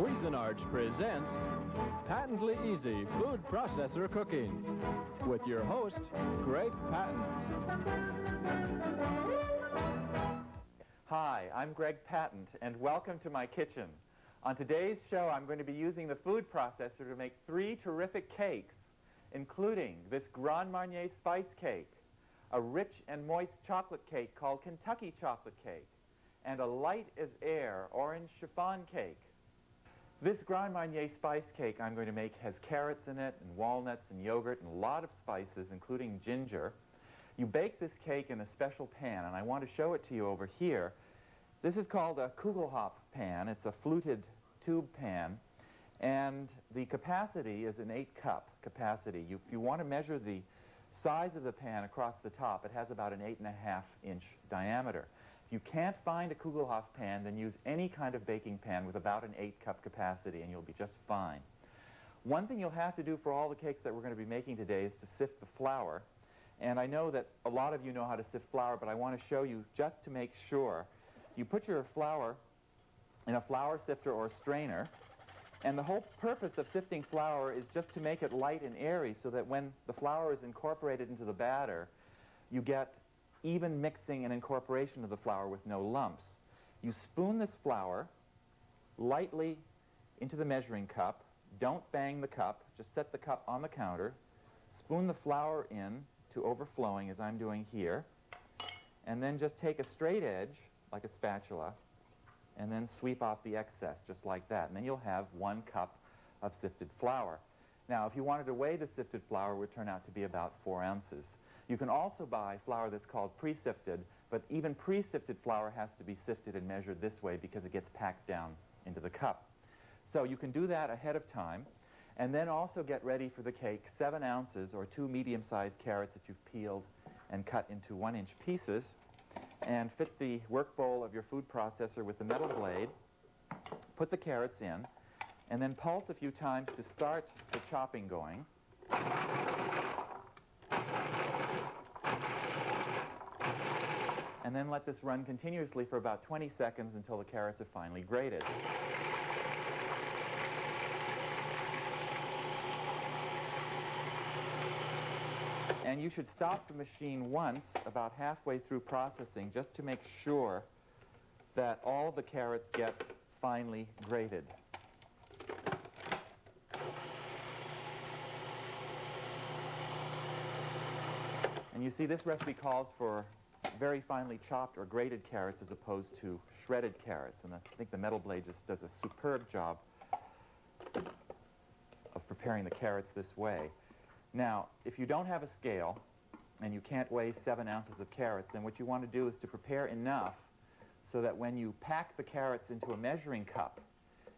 Cuisinart presents Patently Easy Food Processor Cooking with your host, Greg Patton. Hi, I'm Greg Patton, and welcome to my kitchen. On today's show, I'm going to be using the food processor to make 3 terrific cakes, including this Grand Marnier spice cake, a rich and moist chocolate cake called Kentucky chocolate cake, and a light as air orange chiffon cake. This Grand Marnier spice cake I'm going to make has carrots in it, and walnuts, and yogurt, and a lot of spices, including ginger. You bake this cake in a special pan, and I want to show it to you over here. This is called a Kugelhopf pan. It's a fluted tube pan, and the capacity is an 8-cup capacity. If you want to measure the size of the pan across the top, it has about an 8.5-inch diameter. If you can't find a Kugelhopf pan, then use any kind of baking pan with about an 8-cup capacity, and you'll be just fine. One thing you'll have to do for all the cakes that we're going to be making today is to sift the flour. And I know that a lot of you know how to sift flour, but I want to show you just to make sure. You put your flour in a flour sifter or strainer, and the whole purpose of sifting flour is just to make it light and airy so that when the flour is incorporated into the batter, you get even mixing and incorporation of the flour with no lumps. You spoon this flour lightly into the measuring cup. Don't bang the cup. Just set the cup on the counter. Spoon the flour in to overflowing, as I'm doing here. And then just take a straight edge, like a spatula, and then sweep off the excess, just like that. And then you'll have 1 cup of sifted flour. Now, if you wanted to weigh the sifted flour, it would turn out to be about 4 ounces. You can also buy flour that's called pre-sifted, but even pre-sifted flour has to be sifted and measured this way because it gets packed down into the cup. So you can do that ahead of time, and then also get ready for the cake 7 ounces or 2 medium-sized carrots that you've peeled and cut into 1-inch pieces, and fit the work bowl of your food processor with the metal blade, put the carrots in, and then pulse a few times to start the chopping going. And then let this run continuously for about 20 seconds until the carrots are finely grated. And you should stop the machine once, about halfway through processing, just to make sure that all the carrots get finely grated. And you see, this recipe calls for very finely chopped or grated carrots as opposed to shredded carrots. And I think the metal blade just does a superb job of preparing the carrots this way. Now, if you don't have a scale and you can't weigh 7 ounces of carrots, then what you want to do is to prepare enough so that when you pack the carrots into a measuring cup,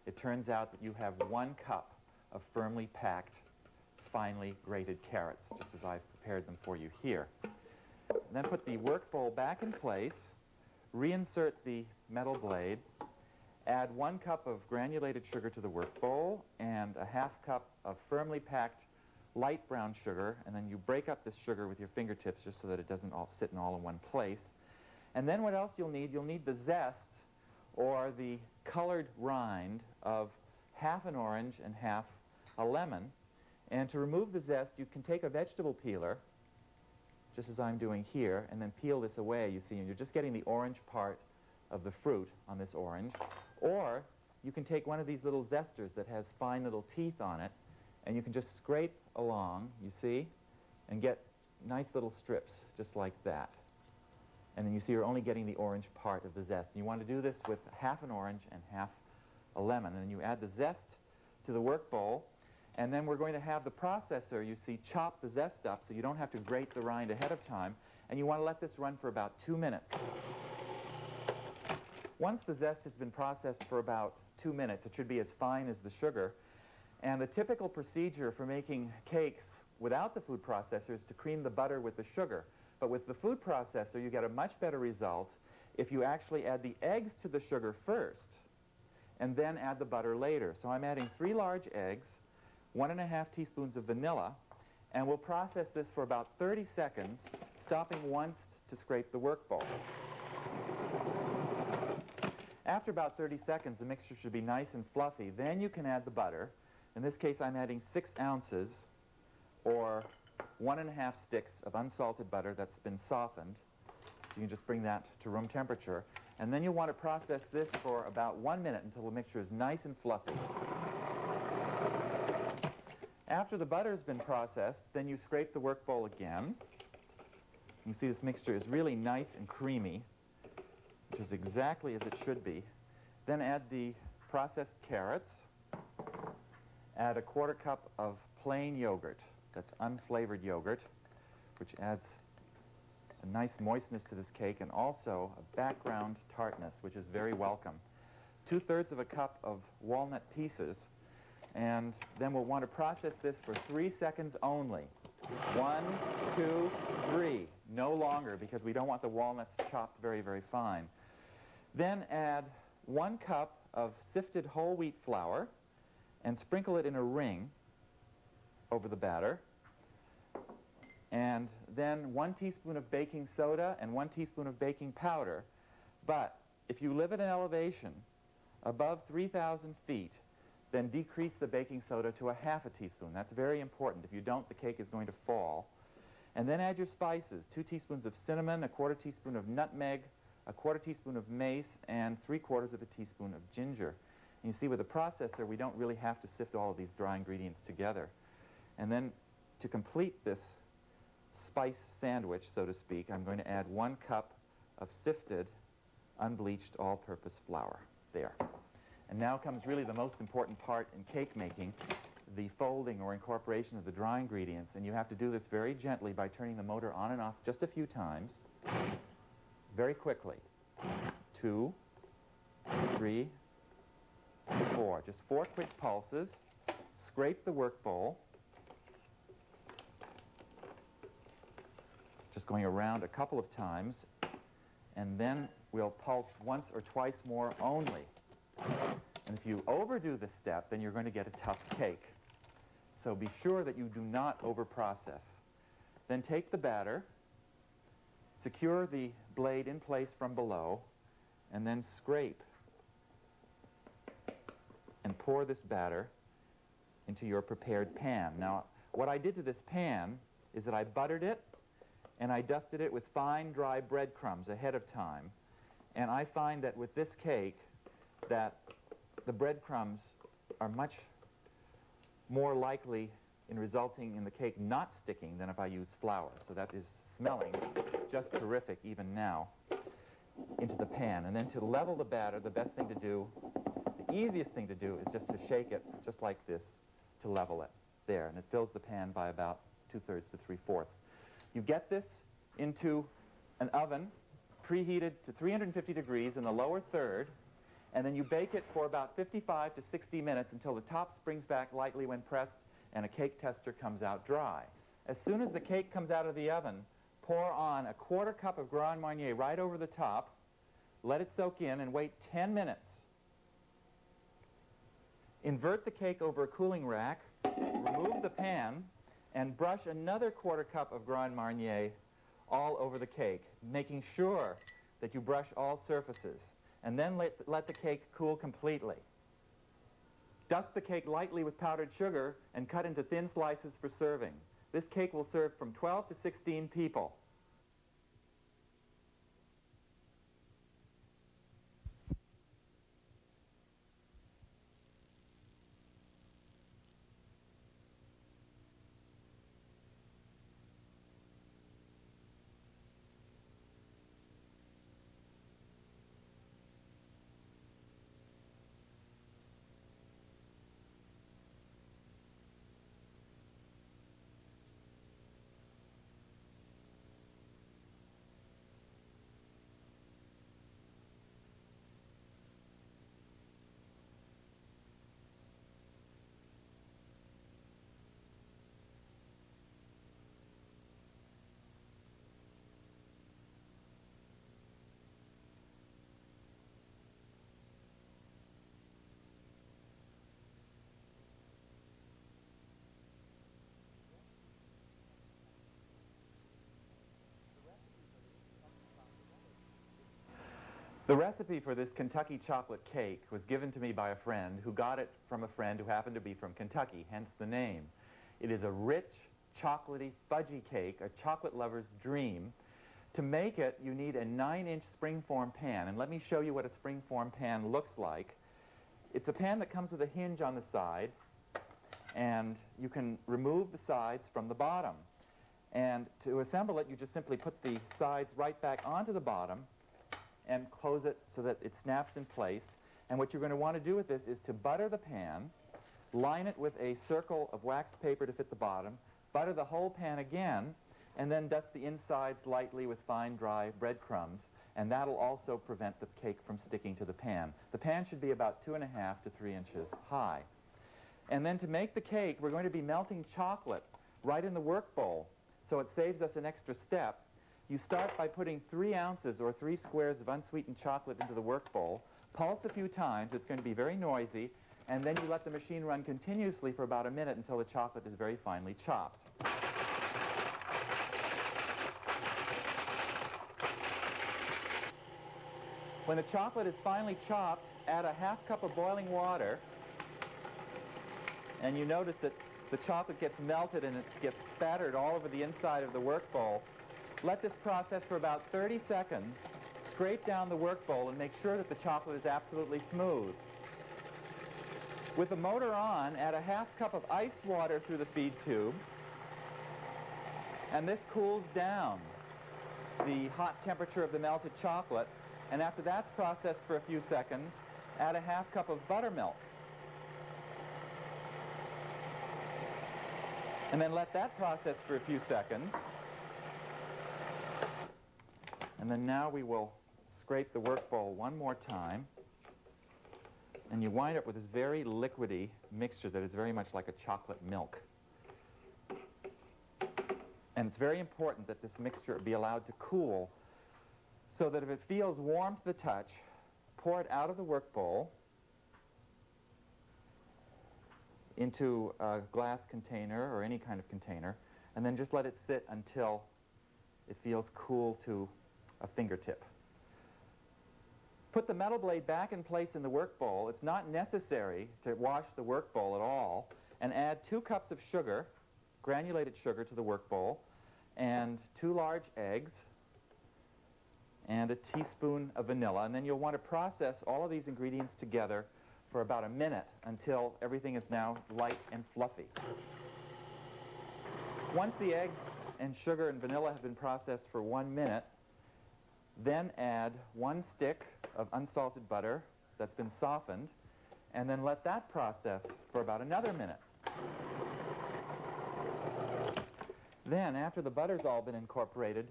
it turns out that you have 1 cup of firmly packed, finely grated carrots, just as I've prepared them for you here. And then put the work bowl back in place, reinsert the metal blade, add 1 cup of granulated sugar to the work bowl and a ½ cup of firmly packed light brown sugar, and then you break up this sugar with your fingertips just so that it doesn't all sit all in one place. And then what else you'll need? You'll need the zest or the colored rind of half an orange and half a lemon. And to remove the zest, you can take a vegetable peeler, just as I'm doing here, and then peel this away, you see, and you're just getting the orange part of the fruit on this orange. Or you can take one of these little zesters that has fine little teeth on it, and you can just scrape along, you see, and get nice little strips, just like that. And then you see you're only getting the orange part of the zest. And you want to do this with half an orange and half a lemon. And then you add the zest to the work bowl, and then we're going to have the processor, you see, chop the zest up so you don't have to grate the rind ahead of time. And you want to let this run for about 2 minutes. Once the zest has been processed for about 2 minutes, it should be as fine as the sugar. And the typical procedure for making cakes without the food processor is to cream the butter with the sugar. But with the food processor, you get a much better result if you actually add the eggs to the sugar first and then add the butter later. So I'm adding 3 large eggs, 1½ teaspoons of vanilla, and we'll process this for about 30 seconds, stopping once to scrape the work bowl. After about 30 seconds, the mixture should be nice and fluffy. Then you can add the butter. In this case, I'm adding 6 ounces, or 1½ sticks of unsalted butter that's been softened. So you can just bring that to room temperature. And then you'll want to process this for about 1 minute until the mixture is nice and fluffy. After the butter has been processed, then you scrape the work bowl again. You can see this mixture is really nice and creamy, which is exactly as it should be. Then add the processed carrots. Add a 1/4 cup of plain yogurt. That's unflavored yogurt, which adds a nice moistness to this cake and also a background tartness, which is very welcome. 2/3 of a cup of walnut pieces. And then we'll want to process this for 3 seconds only. 1, 2, 3. No longer, because we don't want the walnuts chopped very, very fine. Then add 1 cup of sifted whole wheat flour and sprinkle it in a ring over the batter. And then 1 teaspoon of baking soda and 1 teaspoon of baking powder. But if you live at an elevation above 3,000 feet, then decrease the baking soda to 1/2 teaspoon. That's very important. If you don't, the cake is going to fall. And then add your spices. 2 teaspoons of cinnamon, a 1/4 teaspoon of nutmeg, a 1/4 teaspoon of mace, and 3/4 of a teaspoon of ginger. And you see, with a processor, we don't really have to sift all of these dry ingredients together. And then to complete this spice sandwich, so to speak, I'm going to add 1 cup of sifted, unbleached, all-purpose flour. There. And now comes really the most important part in cake making, the folding or incorporation of the dry ingredients. And you have to do this very gently by turning the motor on and off just a few times, very quickly. 2, 3, 4. Just 4 quick pulses. Scrape the work bowl. Just going around a couple of times. And then we'll pulse once or twice more only. And if you overdo this step, then you're going to get a tough cake. So be sure that you do not overprocess. Then take the batter, secure the blade in place from below, and then scrape and pour this batter into your prepared pan. Now, what I did to this pan is that I buttered it and I dusted it with fine, dry breadcrumbs ahead of time. And I find that with this cake, that the breadcrumbs are much more likely in resulting in the cake not sticking than if I use flour. So that is smelling just terrific even now into the pan. And then to level the batter, the best thing to do, the easiest thing to do, is just to shake it just like this to level it. There, and it fills the pan by about 2/3 to 3/4. You get this into an oven preheated to 350 degrees in the lower third, and then you bake it for about 55 to 60 minutes until the top springs back lightly when pressed and a cake tester comes out dry. As soon as the cake comes out of the oven, pour on a 1/4 cup of Grand Marnier right over the top, let it soak in, and wait 10 minutes. Invert the cake over a cooling rack, remove the pan, and brush another 1/4 cup of Grand Marnier all over the cake, making sure that you brush all surfaces. And then let the cake cool completely. Dust the cake lightly with powdered sugar and cut into thin slices for serving. This cake will serve from 12 to 16 people. The recipe for this Kentucky chocolate cake was given to me by a friend who got it from a friend who happened to be from Kentucky, hence the name. It is a rich, chocolatey, fudgy cake, a chocolate lover's dream. To make it, you need a 9-inch springform pan, and let me show you what a springform pan looks like. It's a pan that comes with a hinge on the side, and you can remove the sides from the bottom. And to assemble it, you just simply put the sides right back onto the bottom and close it so that it snaps in place. And what you're going to want to do with this is to butter the pan, line it with a circle of wax paper to fit the bottom, butter the whole pan again, and then dust the insides lightly with fine dry breadcrumbs, and that'll also prevent the cake from sticking to the pan. The pan should be about 2.5 to 3 inches high. And then to make the cake, we're going to be melting chocolate right in the work bowl, so it saves us an extra step. You start by putting 3 ounces or 3 squares of unsweetened chocolate into the work bowl, pulse a few times, it's going to be very noisy, and then you let the machine run continuously for about a minute until the chocolate is very finely chopped. When the chocolate is finely chopped, add a ½ cup of boiling water, and you notice that the chocolate gets melted and it gets spattered all over the inside of the work bowl. Let this process for about 30 seconds. Scrape down the work bowl and make sure that the chocolate is absolutely smooth. With the motor on, add a ½ cup of ice water through the feed tube, and this cools down the hot temperature of the melted chocolate. And after that's processed for a few seconds, add a ½ cup of buttermilk. And then let that process for a few seconds. And then now we will scrape the work bowl one more time. And you wind up with this very liquidy mixture that is very much like a chocolate milk. And it's very important that this mixture be allowed to cool, so that if it feels warm to the touch, pour it out of the work bowl into a glass container or any kind of container, and then just let it sit until it feels cool to a fingertip. Put the metal blade back in place in the work bowl. It's not necessary to wash the work bowl at all, and add 2 cups of sugar, granulated sugar, to the work bowl, and 2 large eggs, and a teaspoon of vanilla. And then you'll want to process all of these ingredients together for about a minute until everything is now light and fluffy. Once the eggs and sugar and vanilla have been processed for 1 minute, then add 1 stick of unsalted butter that's been softened, and then let that process for about another minute. Then, after the butter's all been incorporated,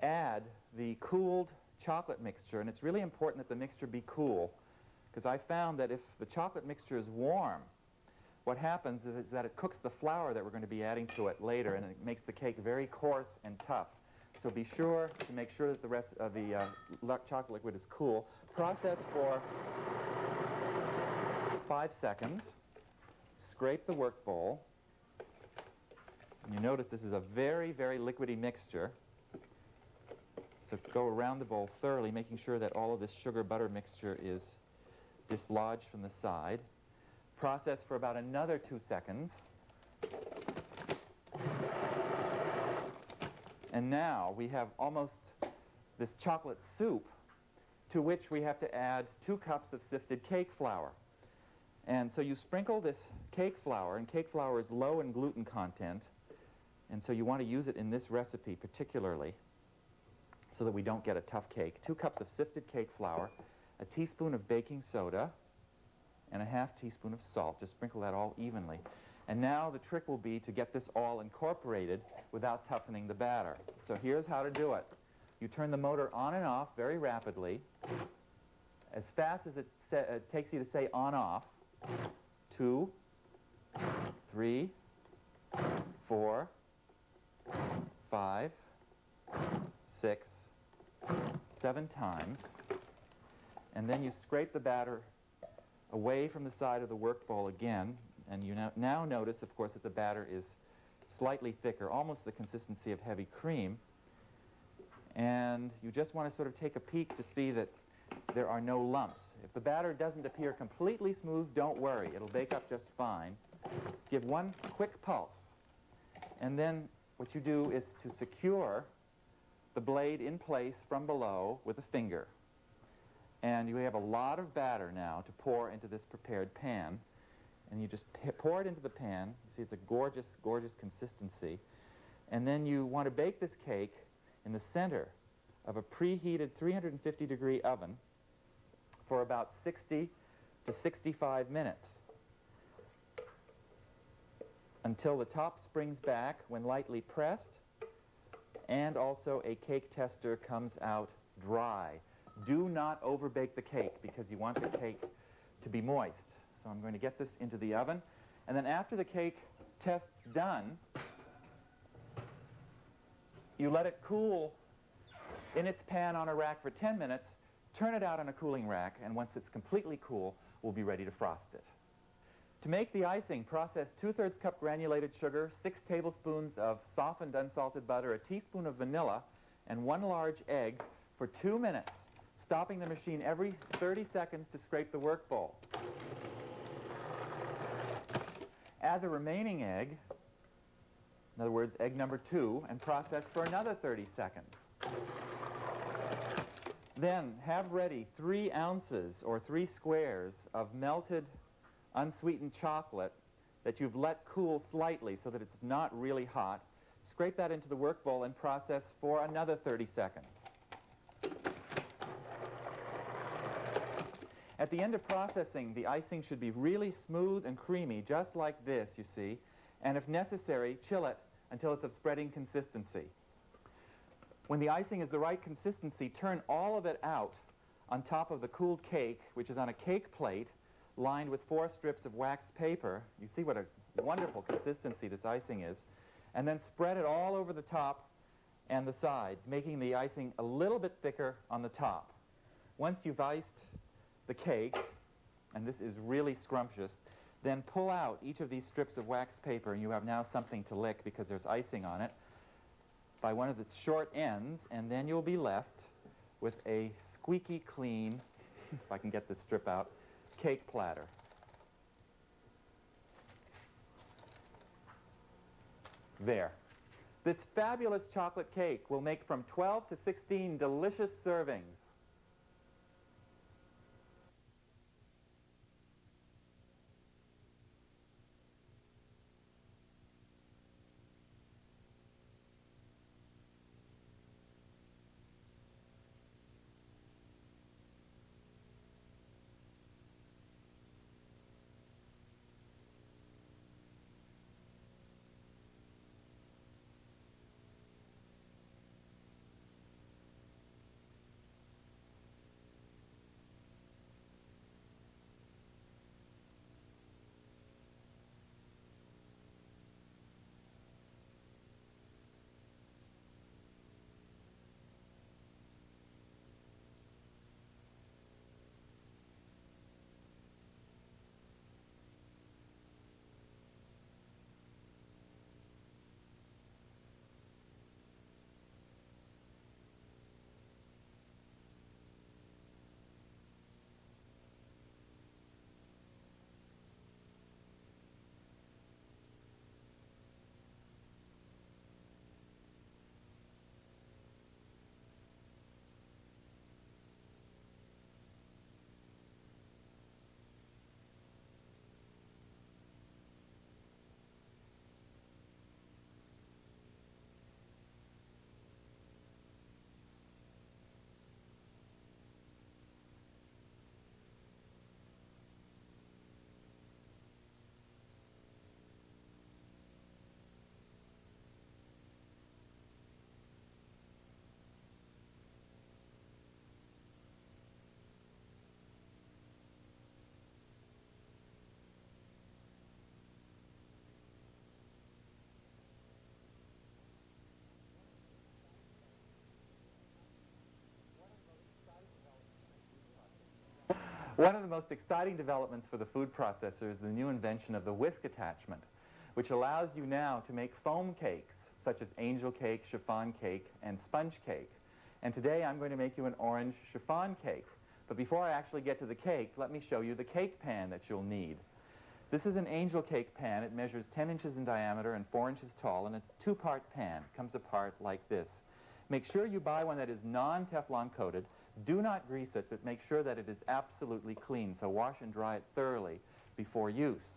add the cooled chocolate mixture, and it's really important that the mixture be cool, because I found that if the chocolate mixture is warm, what happens is that it cooks the flour that we're going to be adding to it later, and it makes the cake very coarse and tough. So be sure to make sure that the rest of the chocolate liquid is cool. Process for 5 seconds. Scrape the work bowl. And you notice this is a very, very liquidy mixture. So go around the bowl thoroughly, making sure that all of this sugar-butter mixture is dislodged from the side. Process for about another 2 seconds. And now we have almost this chocolate soup, to which we have to add 2 cups of sifted cake flour. And so you sprinkle this cake flour, and cake flour is low in gluten content, and so you want to use it in this recipe particularly so that we don't get a tough cake. 2 cups of sifted cake flour, a teaspoon of baking soda, and a ½ teaspoon of salt. Just sprinkle that all evenly. And now the trick will be to get this all incorporated without toughening the batter. So here's how to do it. You turn the motor on and off very rapidly, as fast as it takes you to say on-off. 2, 3, 4, 5, 6, 7 times. And then you scrape the batter away from the side of the work bowl again. And you now notice, of course, that the batter is slightly thicker, almost the consistency of heavy cream. And you just want to sort of take a peek to see that there are no lumps. If the batter doesn't appear completely smooth, don't worry. It'll bake up just fine. Give one quick pulse. And then what you do is to secure the blade in place from below with a finger. And you have a lot of batter now to pour into this prepared pan. And you just pour it into the pan. You see, it's a gorgeous, gorgeous consistency. And then you want to bake this cake in the center of a preheated 350-degree oven for about 60 to 65 minutes until the top springs back when lightly pressed, and also a cake tester comes out dry. Do not overbake the cake because you want the cake to be moist. So I'm going to get this into the oven. And then after the cake test's done, you let it cool in its pan on a rack for 10 minutes, turn it out on a cooling rack, and once it's completely cool, we'll be ready to frost it. To make the icing, process 2/3 cup granulated sugar, 6 tablespoons of softened unsalted butter, a teaspoon of vanilla, and 1 large egg for 2 minutes, stopping the machine every 30 seconds to scrape the work bowl. Add the remaining egg, in other words, egg number 2, and process for another 30 seconds. Then have ready 3 ounces or 3 squares of melted unsweetened chocolate that you've let cool slightly so that it's not really hot. Scrape that into the work bowl and process for another 30 seconds. At the end of processing, the icing should be really smooth and creamy, just like this, you see, and if necessary, chill it until it's of spreading consistency. When the icing is the right consistency, turn all of it out on top of the cooled cake, which is on a cake plate lined with 4 strips of wax paper. You see what a wonderful consistency this icing is. And then spread it all over the top and the sides, making the icing a little bit thicker on the top. Once you've iced the cake, and this is really scrumptious, then pull out each of these strips of wax paper, and you have now something to lick because there's icing on it, by one of the short ends, and then you'll be left with a squeaky clean, if I can get this strip out, cake platter. There. This fabulous chocolate cake will make from 12 to 16 delicious servings. One of the most exciting developments for the food processor is the new invention of the whisk attachment, which allows you now to make foam cakes, such as angel cake, chiffon cake, and sponge cake. And today I'm going to make you an orange chiffon cake. But before I actually get to the cake, let me show you the cake pan that you'll need. This is an angel cake pan. It measures 10 inches in diameter and 4 inches tall, and it's a two-part pan. It comes apart like this. Make sure you buy one that is non-Teflon coated. Do not grease it, but make sure that it is absolutely clean. So wash and dry it thoroughly before use.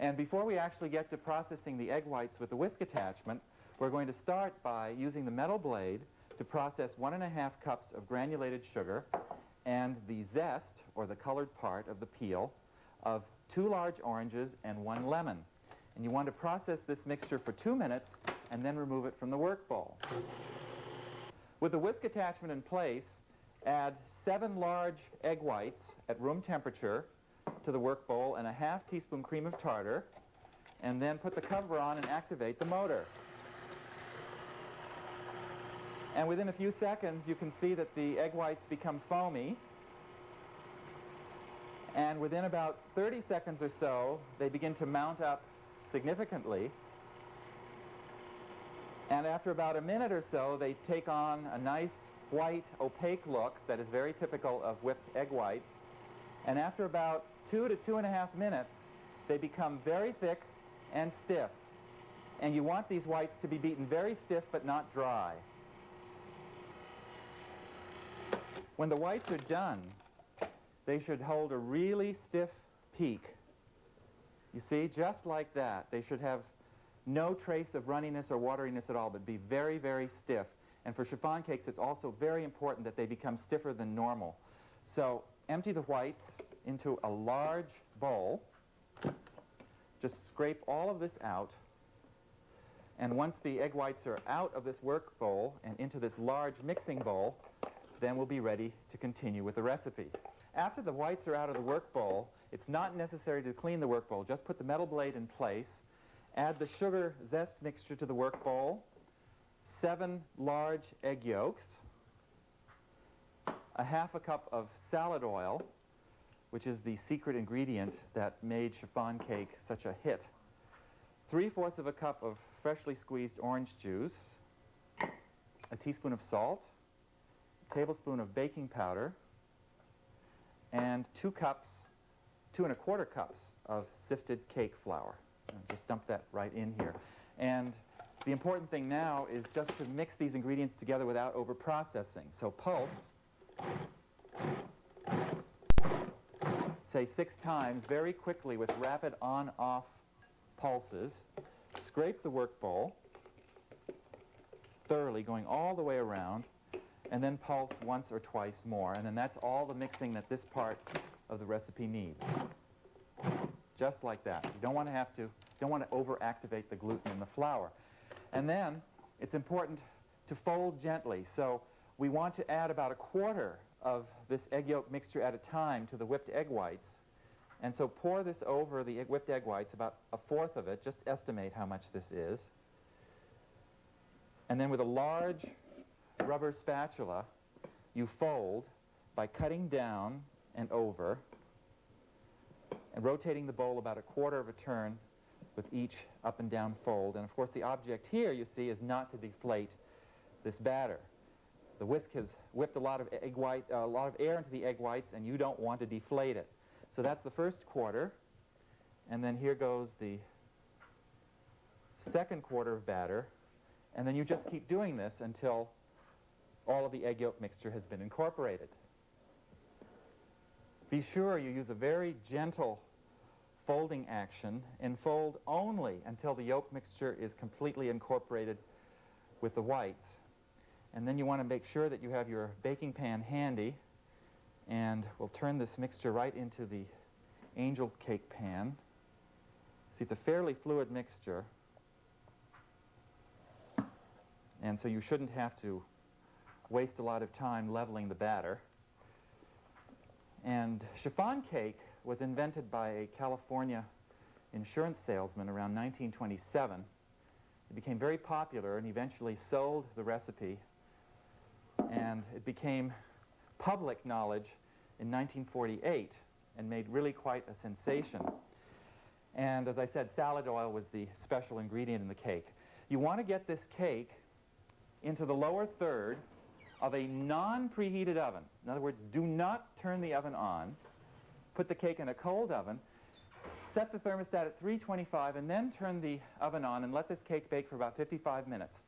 And before we actually get to processing the egg whites with the whisk attachment, we're going to start by using the metal blade to process 1½ cups of granulated sugar and the zest, or the colored part of the peel, of 2 large oranges and 1 lemon. And you want to process this mixture for 2 minutes and then remove it from the work bowl. With the whisk attachment in place, add 7 large egg whites at room temperature to the work bowl and a ½ teaspoon cream of tartar, and then put the cover on and activate the motor. And within a few seconds, you can see that the egg whites become foamy. And within about 30 seconds or so, they begin to mount up significantly. And after about a minute or so, they take on a nice white, opaque look that is very typical of whipped egg whites. And after about 2 to 2½ minutes, they become very thick and stiff. And you want these whites to be beaten very stiff but not dry. When the whites are done, they should hold a really stiff peak. You see, just like that. They should have no trace of runniness or wateriness at all, but be very, very stiff. And for chiffon cakes, it's also very important that they become stiffer than normal. So empty the whites into a large bowl. Just scrape all of this out. And once the egg whites are out of this work bowl and into this large mixing bowl, then we'll be ready to continue with the recipe. After the whites are out of the work bowl, it's not necessary to clean the work bowl. Just put the metal blade in place. Add the sugar zest mixture to the work bowl, 7 large egg yolks, a ½ cup of salad oil, which is the secret ingredient that made chiffon cake such a hit, 3/4 cup of freshly squeezed orange juice, a teaspoon of salt, a tablespoon of baking powder, and 2¼ cups of sifted cake flour. Just dump that right in here. And the important thing now is just to mix these ingredients together without over-processing. So pulse, say 6 times very quickly with rapid on-off pulses. Scrape the work bowl thoroughly, going all the way around, and then pulse once or twice more. And then that's all the mixing that this part of the recipe needs. Just like that. You don't want to over-activate the gluten in the flour. And then it's important to fold gently. So we want to add about 1/4 of this egg yolk mixture at a time to the whipped egg whites. And so pour this over the whipped egg whites, about 1/4 of it. Just estimate how much this is. And then with a large rubber spatula, you fold by cutting down and over and rotating the bowl about 1/4 of a turn with each up and down fold. And of course, the object here, you see, is not to deflate this batter. The whisk has whipped a lot of air into the egg whites, and you don't want to deflate it. So that's the first 1/4. And then here goes the second 1/4 of batter. And then you just keep doing this until all of the egg yolk mixture has been incorporated. Be sure you use a very gentle folding action and fold only until the yolk mixture is completely incorporated with the whites. And then you want to make sure that you have your baking pan handy, and we'll turn this mixture right into the angel cake pan. See, it's a fairly fluid mixture, and so you shouldn't have to waste a lot of time leveling the batter. And chiffon cake was invented by a California insurance salesman around 1927. It became very popular and eventually sold the recipe, and it became public knowledge in 1948 and made really quite a sensation. And as I said, salad oil was the special ingredient in the cake. You want to get this cake into the lower third of a non-preheated oven. In other words, do not turn the oven on. Put the cake in a cold oven. Set the thermostat at 325 and then turn the oven on and let this cake bake for about 55 minutes.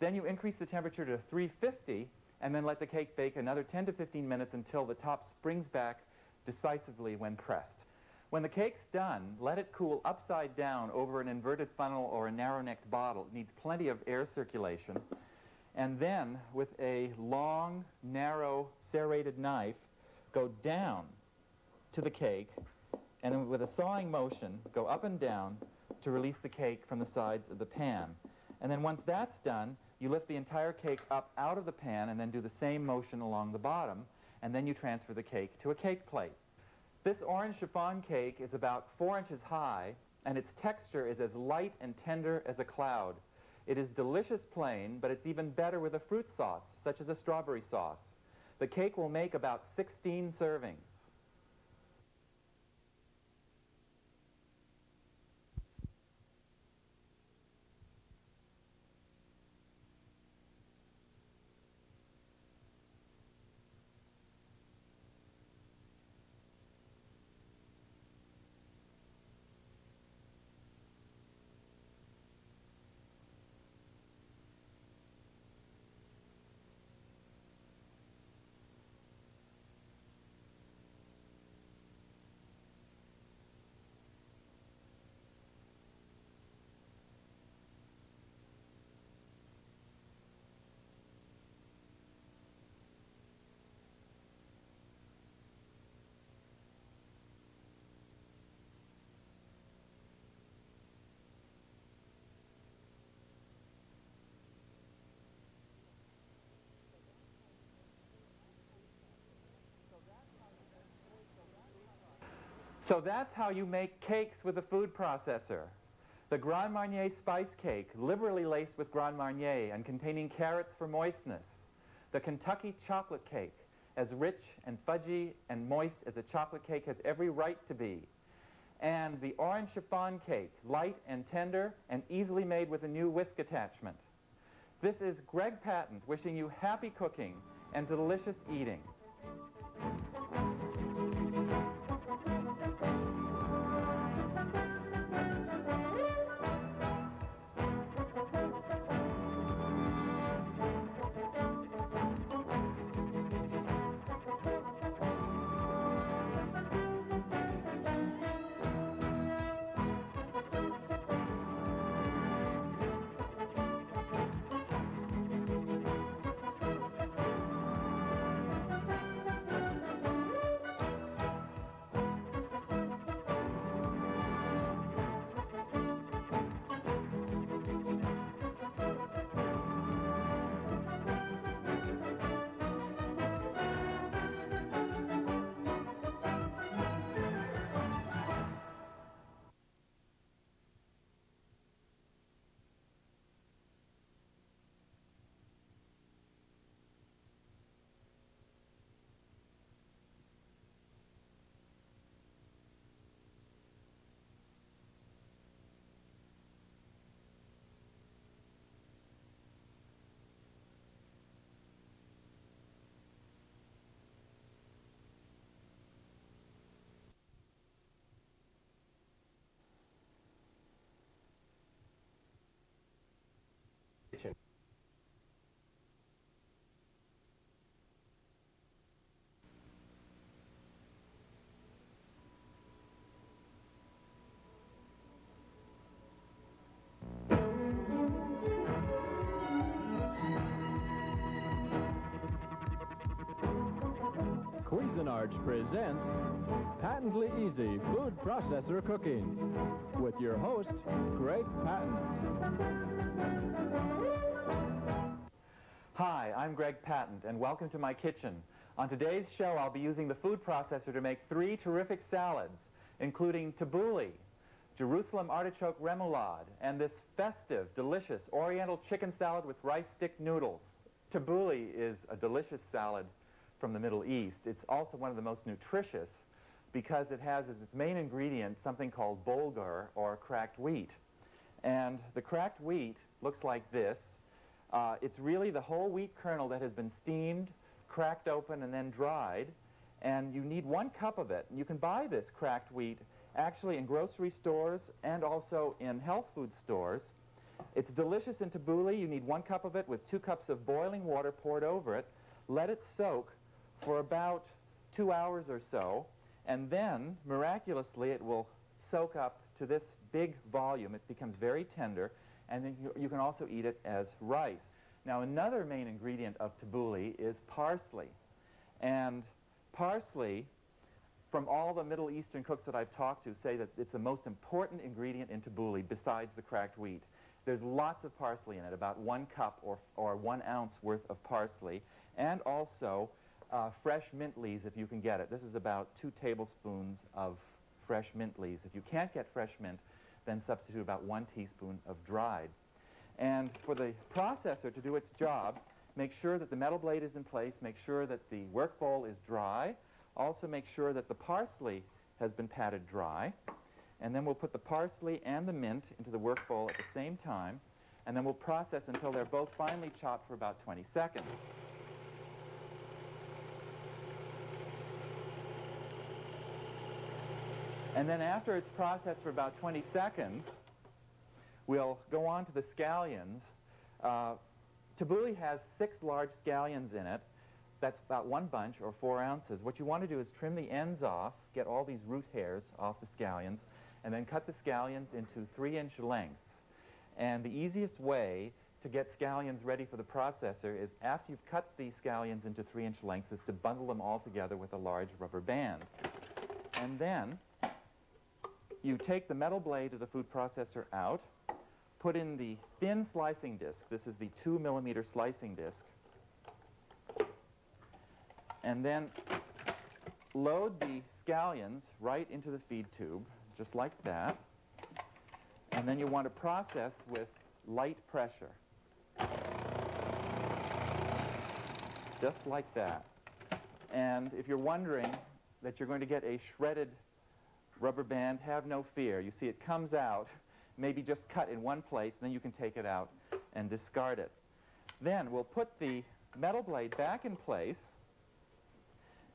Then you increase the temperature to 350 and then let the cake bake another 10 to 15 minutes until the top springs back decisively when pressed. When the cake's done, let it cool upside down over an inverted funnel or a narrow-necked bottle. It needs plenty of air circulation. And then, with a long, narrow, serrated knife, go down to the cake, and then with a sawing motion, go up and down to release the cake from the sides of the pan. And then once that's done, you lift the entire cake up out of the pan and then do the same motion along the bottom, and then you transfer the cake to a cake plate. This orange chiffon cake is about 4 inches high, and its texture is as light and tender as a cloud. It is delicious plain, but it's even better with a fruit sauce, such as a strawberry sauce. The cake will make about 16 servings. So that's how you make cakes with a food processor. The Grand Marnier spice cake, liberally laced with Grand Marnier and containing carrots for moistness. The Kentucky chocolate cake, as rich and fudgy and moist as a chocolate cake has every right to be. And the orange chiffon cake, light and tender and easily made with a new whisk attachment. This is Greg Patent wishing you happy cooking and delicious eating. Cuisinart presents Patently Easy Food Processor Cooking with your host, Greg Patent. Hi, I'm Greg Patent, and welcome to my kitchen. On today's show, I'll be using the food processor to make 3 terrific salads, including tabbouleh, Jerusalem artichoke remoulade, and this festive, delicious Oriental chicken salad with rice stick noodles. Tabbouleh is a delicious salad from the Middle East. It's also one of the most nutritious because it has as its main ingredient something called bulgur, or cracked wheat. And the cracked wheat looks like this. It's really the whole wheat kernel that has been steamed, cracked open, and then dried. And you need 1 cup of it. You can buy this cracked wheat actually in grocery stores and also in health food stores. It's delicious in tabbouleh. You need 1 cup of it with 2 cups of boiling water poured over it. Let it soak for about 2 hours or so, and then, miraculously, it will soak up to this big volume. It becomes very tender, and then you can also eat it as rice. Now, another main ingredient of tabbouleh is parsley. And parsley, from all the Middle Eastern cooks that I've talked to, say that it's the most important ingredient in tabbouleh besides the cracked wheat. There's lots of parsley in it, about 1 cup or 1 ounce worth of parsley, and also fresh mint leaves if you can get it. This is about 2 tablespoons of fresh mint leaves. If you can't get fresh mint, then substitute about 1 teaspoon of dried. And for the processor to do its job, make sure that the metal blade is in place, make sure that the work bowl is dry, also make sure that the parsley has been patted dry, and then we'll put the parsley and the mint into the work bowl at the same time, and then we'll process until they're both finely chopped for about 20 seconds. And then after it's processed for about 20 seconds, we'll go on to the scallions. Tabbouleh has 6 large scallions in it. That's about 1 bunch or 4 ounces. What you want to do is trim the ends off, get all these root hairs off the scallions, and then cut the scallions into 3-inch lengths. And the easiest way to get scallions ready for the processor is, after you've cut the scallions into 3-inch lengths, is to bundle them all together with a large rubber band. And then you take the metal blade of the food processor out, put in the thin slicing disc. This is the 2-millimeter slicing disc. And then load the scallions right into the feed tube, just like that. And then you want to process with light pressure. Just like that. And if you're wondering that you're going to get a shredded rubber band, have no fear. You see, it comes out, maybe just cut in one place, then you can take it out and discard it. Then we'll put the metal blade back in place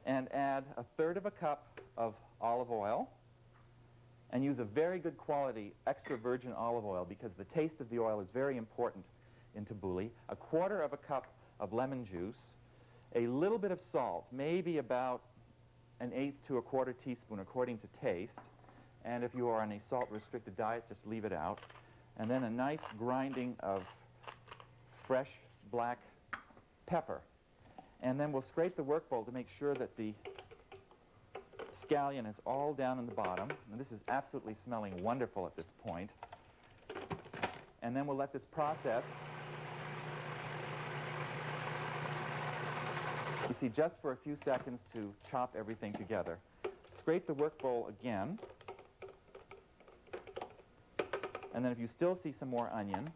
and add 1/3 of a cup of olive oil, and use a very good quality extra virgin olive oil because the taste of the oil is very important in tabbouleh. 1/4 of a cup of lemon juice, a little bit of salt, maybe about 1/8 to 1/4 teaspoon according to taste, and if you are on a salt-restricted diet, just leave it out. And then a nice grinding of fresh black pepper. And then we'll scrape the work bowl to make sure that the scallion is all down in the bottom. And this is absolutely smelling wonderful at this point. And then we'll let this process, you see, just for a few seconds to chop everything together. Scrape the work bowl again. And then if you still see some more onion,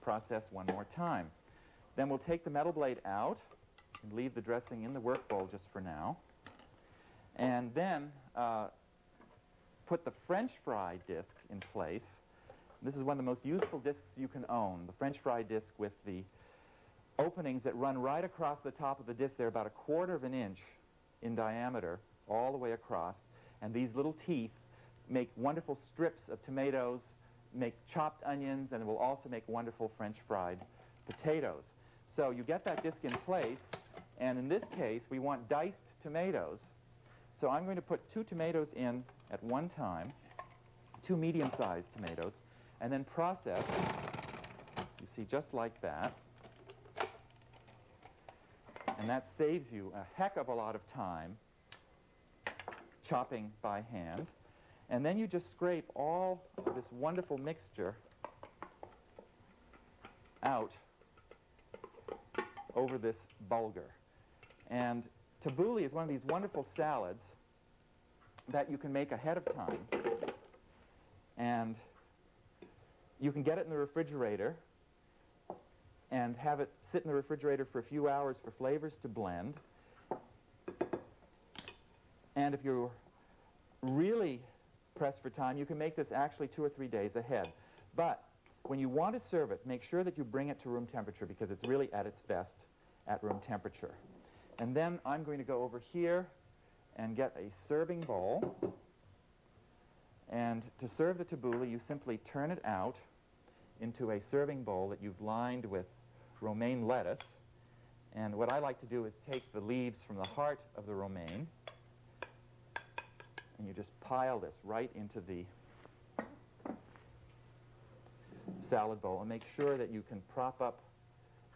process one more time. Then we'll take the metal blade out and leave the dressing in the work bowl just for now. And then put the French fry disc in place. This is one of the most useful discs you can own, the French fry disc with the openings that run right across the top of the disc. They're about 1/4 of an inch in diameter all the way across. And these little teeth make wonderful strips of tomatoes, make chopped onions, and it will also make wonderful French fried potatoes. So you get that disc in place, and in this case, we want diced tomatoes. So I'm going to put 2 tomatoes in at one time, 2 medium-sized tomatoes, and then process, you see, just like that. And that saves you a heck of a lot of time chopping by hand. And then you just scrape all of this wonderful mixture out over this bulgur. And tabbouleh is one of these wonderful salads that you can make ahead of time. And you can get it in the refrigerator and have it sit in the refrigerator for a few hours for flavors to blend. And if you're really pressed for time. You can make this actually 2 or 3 days ahead. But when you want to serve it, make sure that you bring it to room temperature because it's really at its best at room temperature. And then I'm going to go over here and get a serving bowl. And to serve the tabbouleh, you simply turn it out into a serving bowl that you've lined with romaine lettuce. And what I like to do is take the leaves from the heart of the romaine, and you just pile this right into the salad bowl, and make sure that you can prop up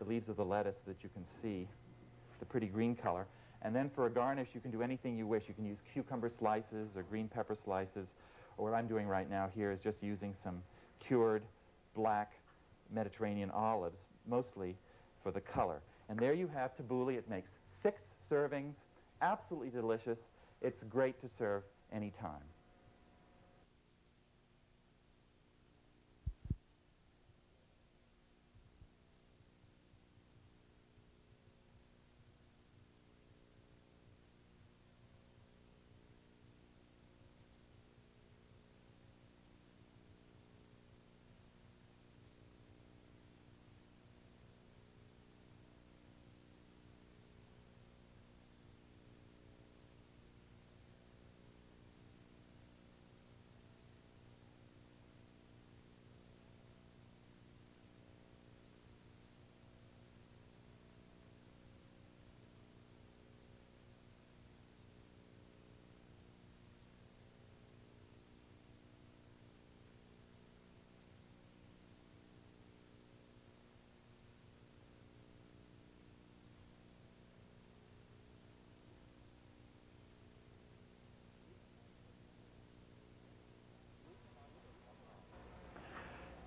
the leaves of the lettuce so that you can see the pretty green color. And then for a garnish, you can do anything you wish. You can use cucumber slices or green pepper slices, or what I'm doing right now here is just using some cured black Mediterranean olives, mostly for the color. And there you have tabbouleh. It makes 6 servings, absolutely delicious. It's great to serve anytime.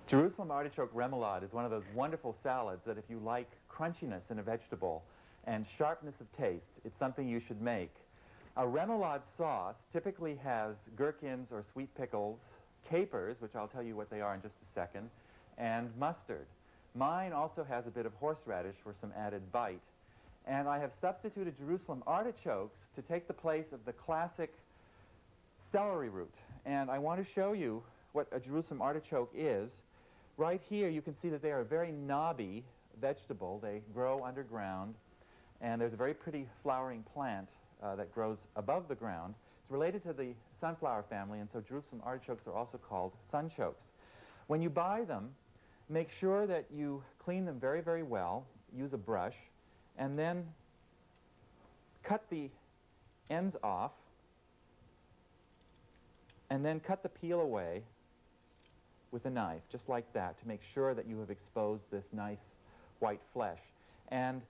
Jerusalem artichoke remoulade is one of those wonderful salads that if you like crunchiness in a vegetable and sharpness of taste, it's something you should make. A remoulade sauce typically has gherkins or sweet pickles, capers, which I'll tell you what they are in just a second, and mustard. Mine also has a bit of horseradish for some added bite. And I have substituted Jerusalem artichokes to take the place of the classic celery root. And I want to show you what a Jerusalem artichoke is. Right here you can see that they are a very knobby vegetable. They grow underground, and there's a very pretty flowering plant that grows above the ground. It's related to the sunflower family, and so Jerusalem artichokes are also called sunchokes. When you buy them, make sure that you clean them very, very well, use a brush, and then cut the ends off, and then cut the peel away with a knife, just like that, to make sure that you have exposed this nice white flesh. And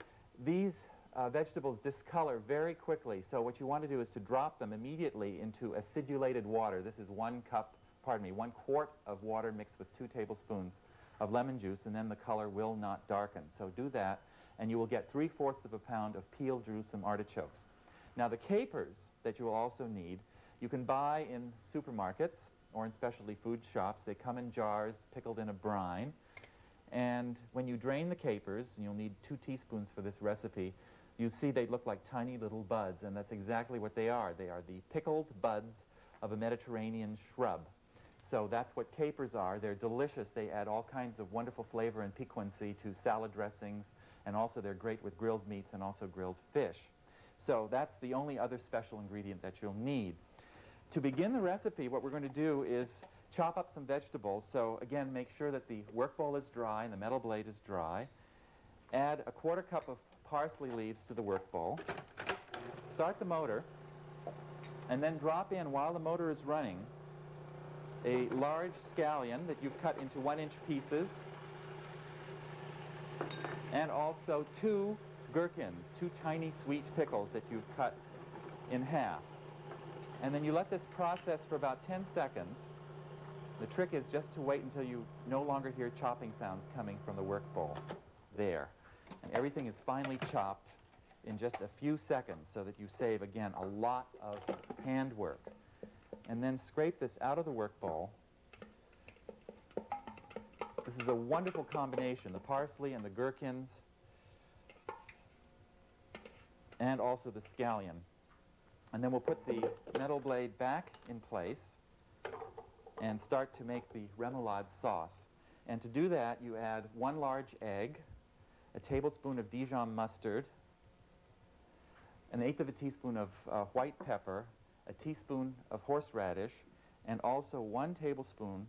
these vegetables discolor very quickly, so what you want to do is to drop them immediately into acidulated water. This is 1 quart of water mixed with 2 tablespoons of lemon juice, and then the color will not darken. So do that, and you will get 3/4 of a pound of peeled Jerusalem artichokes. Now the capers that you will also need, you can buy in supermarkets or in specialty food shops. They come in jars pickled in a brine. And when you drain the capers, and you'll need 2 teaspoons for this recipe, you see they look like tiny little buds, and that's exactly what they are. They are the pickled buds of a Mediterranean shrub. So that's what capers are. They're delicious. They add all kinds of wonderful flavor and piquancy to salad dressings, and also they're great with grilled meats and also grilled fish. So that's the only other special ingredient that you'll need. To begin the recipe, what we're going to do is chop up some vegetables. So again, make sure that the work bowl is dry and the metal blade is dry. Add a 1/4 cup of parsley leaves to the work bowl. Start the motor, and then drop in, while the motor is running, a large scallion that you've cut into 1-inch pieces, and also 2 gherkins, 2 tiny sweet pickles that you've cut in half. And then you let this process for about 10 seconds. The trick is just to wait until you no longer hear chopping sounds coming from the work bowl. There. And everything is finely chopped in just a few seconds so that you save, again, a lot of hand work. And then scrape this out of the work bowl. This is a wonderful combination, the parsley and the gherkins, and also the scallion. And then we'll put the metal blade back in place. and start to make the remoulade sauce. And to do that, you add 1 large egg, a tablespoon of Dijon mustard, 1/8 of a teaspoon of white pepper, a teaspoon of horseradish, and also 1 tablespoon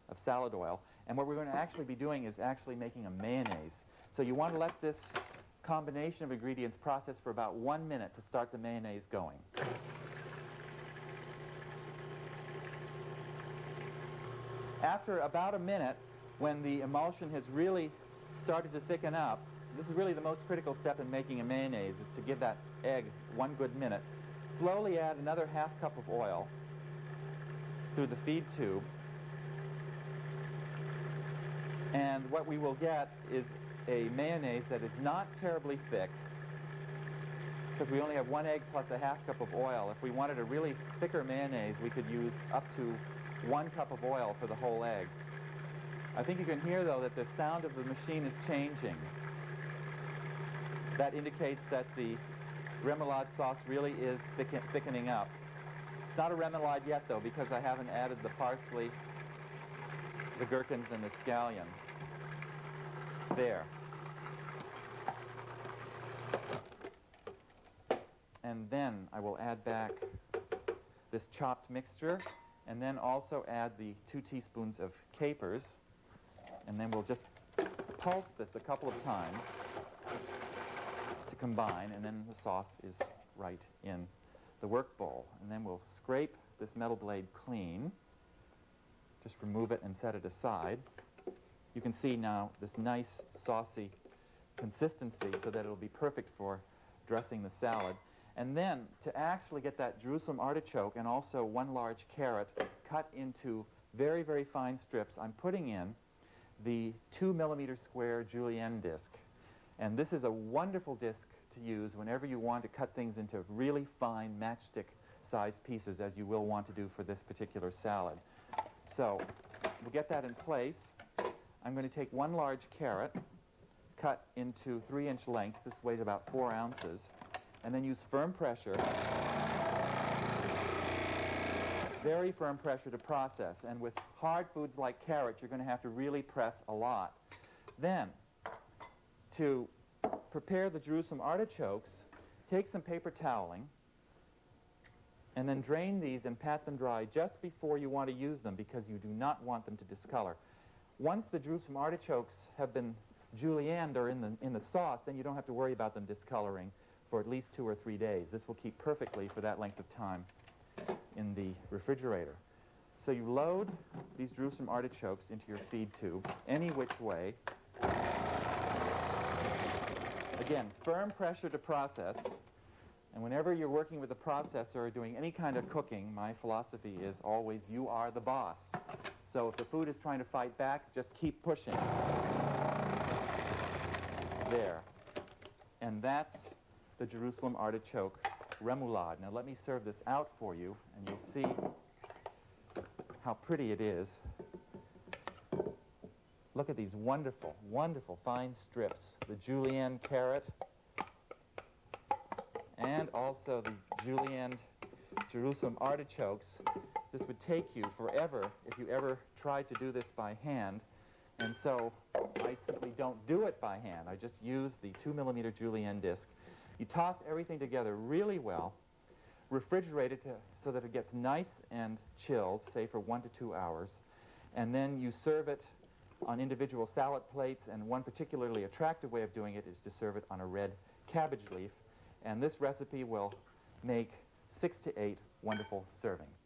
of salad oil. And what we're going to actually be doing is actually making a mayonnaise. So you want to let this combination of ingredients process for about 1 minute to start the mayonnaise going. After about a minute, when the emulsion has really started to thicken up, this is really the most critical step in making a mayonnaise, is to give that egg 1 good minute. Slowly add another 1/2 cup of oil through the feed tube. And what we will get is a mayonnaise that is not terribly thick, because we only have 1 egg plus a 1/2 cup of oil. If we wanted a really thicker mayonnaise, we could use up to 1 cup of oil for the whole egg. I think you can hear, though, that the sound of the machine is changing. That indicates that the remoulade sauce really is thickening up. It's not a remoulade yet, though, because I haven't added the parsley, the gherkins, and the scallion. There. And then I will add back this chopped mixture, and then also add the 2 teaspoons of capers, and then we'll just pulse this a couple of times to combine, and then the sauce is right in the work bowl. And then we'll scrape this metal blade clean, just remove it and set it aside. You can see now this nice saucy consistency, so that it'll be perfect for dressing the salad. And then, to actually get that Jerusalem artichoke and also 1 large carrot cut into very, very fine strips, I'm putting in the 2mm square julienne disc. And this is a wonderful disc to use whenever you want to cut things into really fine matchstick-sized pieces, as you will want to do for this particular salad. So we'll get that in place. I'm going to take 1 large carrot, cut into 3-inch lengths. This weighs about 4 ounces. And then use firm pressure, very firm pressure to process. And with hard foods like carrots, you're going to have to really press a lot. Then, to prepare the Jerusalem artichokes, take some paper toweling, and then drain these and pat them dry just before you want to use them, because you do not want them to discolor. Once the Jerusalem artichokes have been julienned or in the sauce, then you don't have to worry about them discoloring for at least 2 or 3 days. This will keep perfectly for that length of time in the refrigerator. So you load these Jerusalem artichokes into your feed tube any which way. Again, firm pressure to process. And whenever you're working with a processor or doing any kind of cooking, my philosophy is always, you are the boss. So if the food is trying to fight back, just keep pushing. There. And that's the Jerusalem artichoke remoulade. Now let me serve this out for you, and you'll see how pretty it is. Look at these wonderful, wonderful fine strips. The julienne carrot, and also the julienne Jerusalem artichokes. This would take you forever if you ever tried to do this by hand. And so I simply don't do it by hand. I just use the 2mm julienne disc. You toss everything together really well, refrigerate it so that it gets nice and chilled, say for 1 to 2 hours, and then you serve it on individual salad plates. And one particularly attractive way of doing it is to serve it on a red cabbage leaf. And this recipe will make 6 to 8 wonderful servings.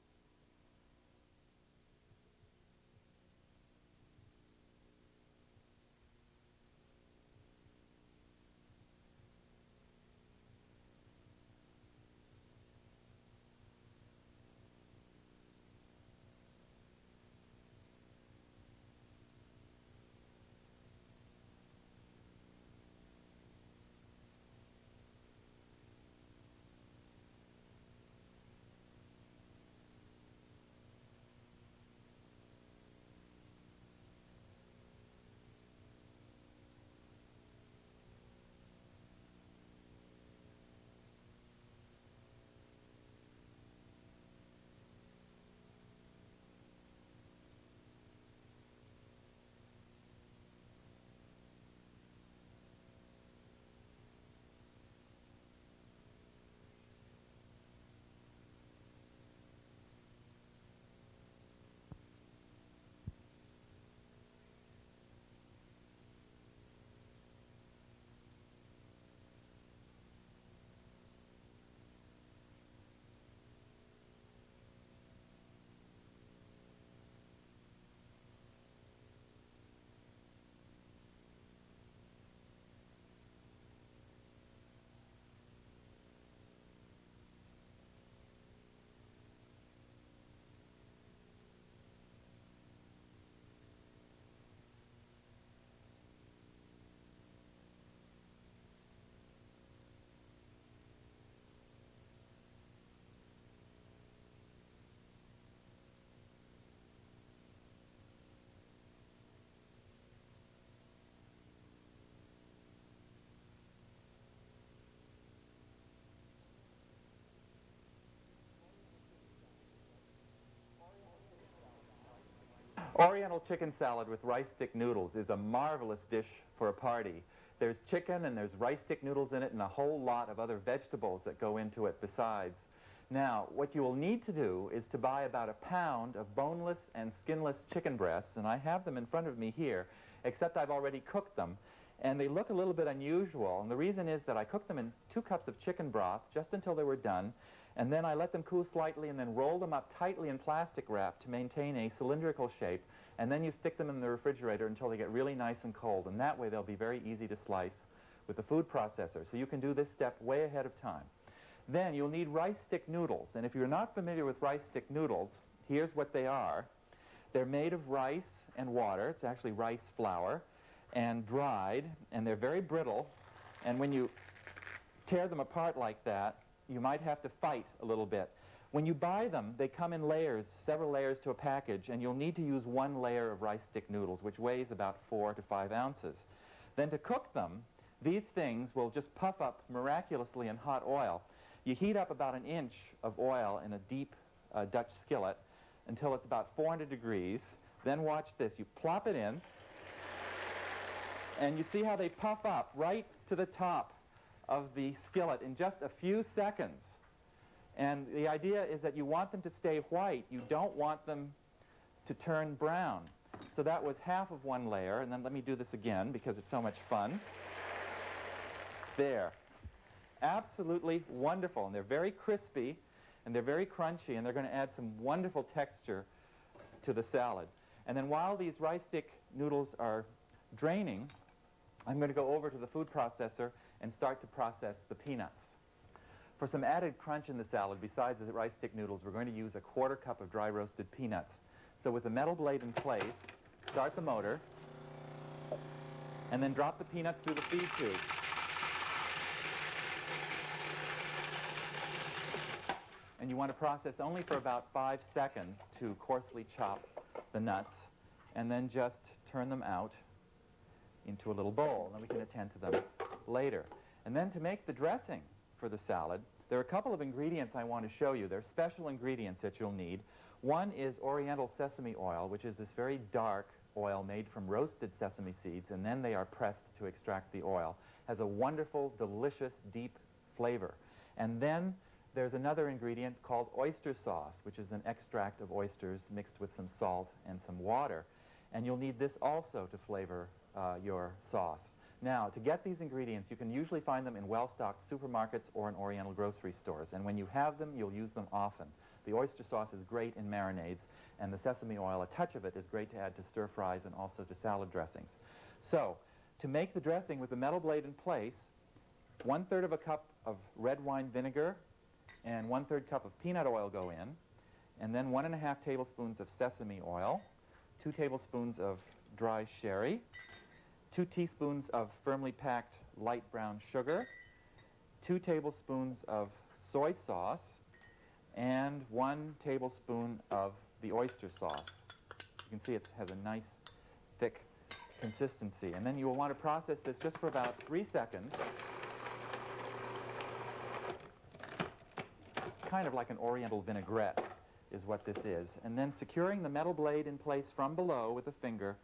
Oriental chicken salad with rice stick noodles is a marvelous dish for a party. There's chicken and there's rice stick noodles in it and a whole lot of other vegetables that go into it besides. Now, what you will need to do is to buy about a pound of boneless and skinless chicken breasts, and I have them in front of me here, except I've already cooked them. And they look a little bit unusual, and the reason is that I cooked them in 2 cups of chicken broth just until they were done, and then I let them cool slightly and then roll them up tightly in plastic wrap to maintain a cylindrical shape, and then you stick them in the refrigerator until they get really nice and cold, and that way they'll be very easy to slice with the food processor. So you can do this step way ahead of time. Then you'll need rice stick noodles, and if you're not familiar with rice stick noodles, here's what they are. They're made of rice and water. It's actually rice flour, and dried, and they're very brittle, and when you tear them apart like that, you might have to fight a little bit. When you buy them, they come in layers, several layers to a package, and you'll need to use 1 layer of rice stick noodles, which weighs about 4 to 5 ounces. Then to cook them, these things will just puff up miraculously in hot oil. You heat up about 1 inch of oil in a deep Dutch skillet until it's about 400 degrees. Then watch this. You plop it in, and you see how they puff up right to the top of the skillet in just a few seconds. And the idea is that you want them to stay white. You don't want them to turn brown. So that was half of 1 layer, and then let me do this again because it's so much fun. There. Absolutely wonderful, and they're very crispy, and they're very crunchy, and they're going to add some wonderful texture to the salad. And then while these rice stick noodles are draining, I'm going to go over to the food processor and start to process the peanuts. For some added crunch in the salad, besides the rice stick noodles, we're going to use a 1/4 cup of dry roasted peanuts. So with the metal blade in place, start the motor, and then drop the peanuts through the feed tube. And you want to process only for about 5 seconds to coarsely chop the nuts, and then just turn them out into a little bowl, and then we can attend to them later. And then to make the dressing for the salad, there are a couple of ingredients I want to show you. They're special ingredients that you'll need. One is Oriental sesame oil, which is this very dark oil made from roasted sesame seeds, and then they are pressed to extract the oil. Has a wonderful, delicious, deep flavor. And then there's another ingredient called oyster sauce, which is an extract of oysters mixed with some salt and some water. And you'll need this also to flavor your sauce. Now, to get these ingredients, you can usually find them in well-stocked supermarkets or in Oriental grocery stores. And when you have them, you'll use them often. The oyster sauce is great in marinades, and the sesame oil, a touch of it, is great to add to stir-fries and also to salad dressings. So, to make the dressing with the metal blade in place, 1/3 of a cup of red wine vinegar and 1/3 cup of peanut oil go in, and then 1½ tablespoons of sesame oil, 2 tablespoons of dry sherry, 2 teaspoons of firmly packed light brown sugar, 2 tablespoons of soy sauce, and 1 tablespoon of the oyster sauce. You can see it has a nice, thick consistency. And then you will want to process this just for about 3 seconds. It's kind of like an Oriental vinaigrette is what this is. And then securing the metal blade in place from below with a finger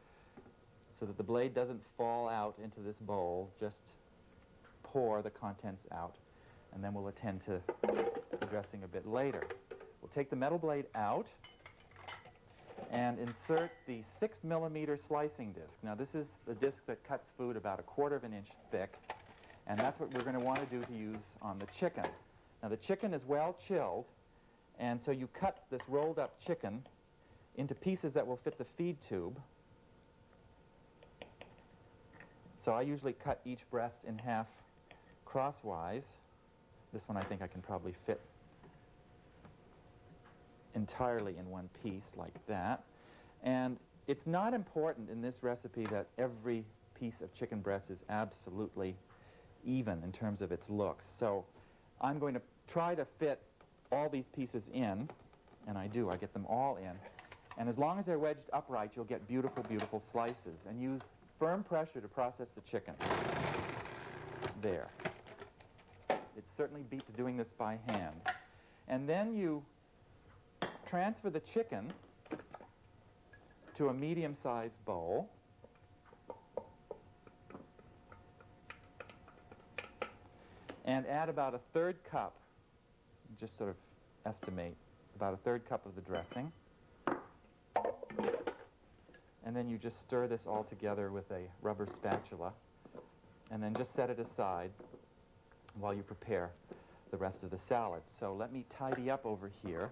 so that the blade doesn't fall out into this bowl, just pour the contents out, and then we'll attend to the dressing a bit later. We'll take the metal blade out and insert the 6mm slicing disc. Now this is the disc that cuts food about 1/4 of an inch thick, and that's what we're going to want to do to use on the chicken. Now the chicken is well chilled, and so you cut this rolled up chicken into pieces that will fit the feed tube. So I usually cut each breast in half crosswise. This one I think I can probably fit entirely in one piece like that. And it's not important in this recipe that every piece of chicken breast is absolutely even in terms of its looks. So I'm going to try to fit all these pieces in, and I do. I get them all in. And as long as they're wedged upright, you'll get beautiful, beautiful slices. And use firm pressure to process the chicken. There. It certainly beats doing this by hand. And then you transfer the chicken to a medium-sized bowl. And add about a 1/3 cup, just sort of estimate, about a 1/3 cup of the dressing. And then you just stir this all together with a rubber spatula, and then just set it aside while you prepare the rest of the salad. So let me tidy up over here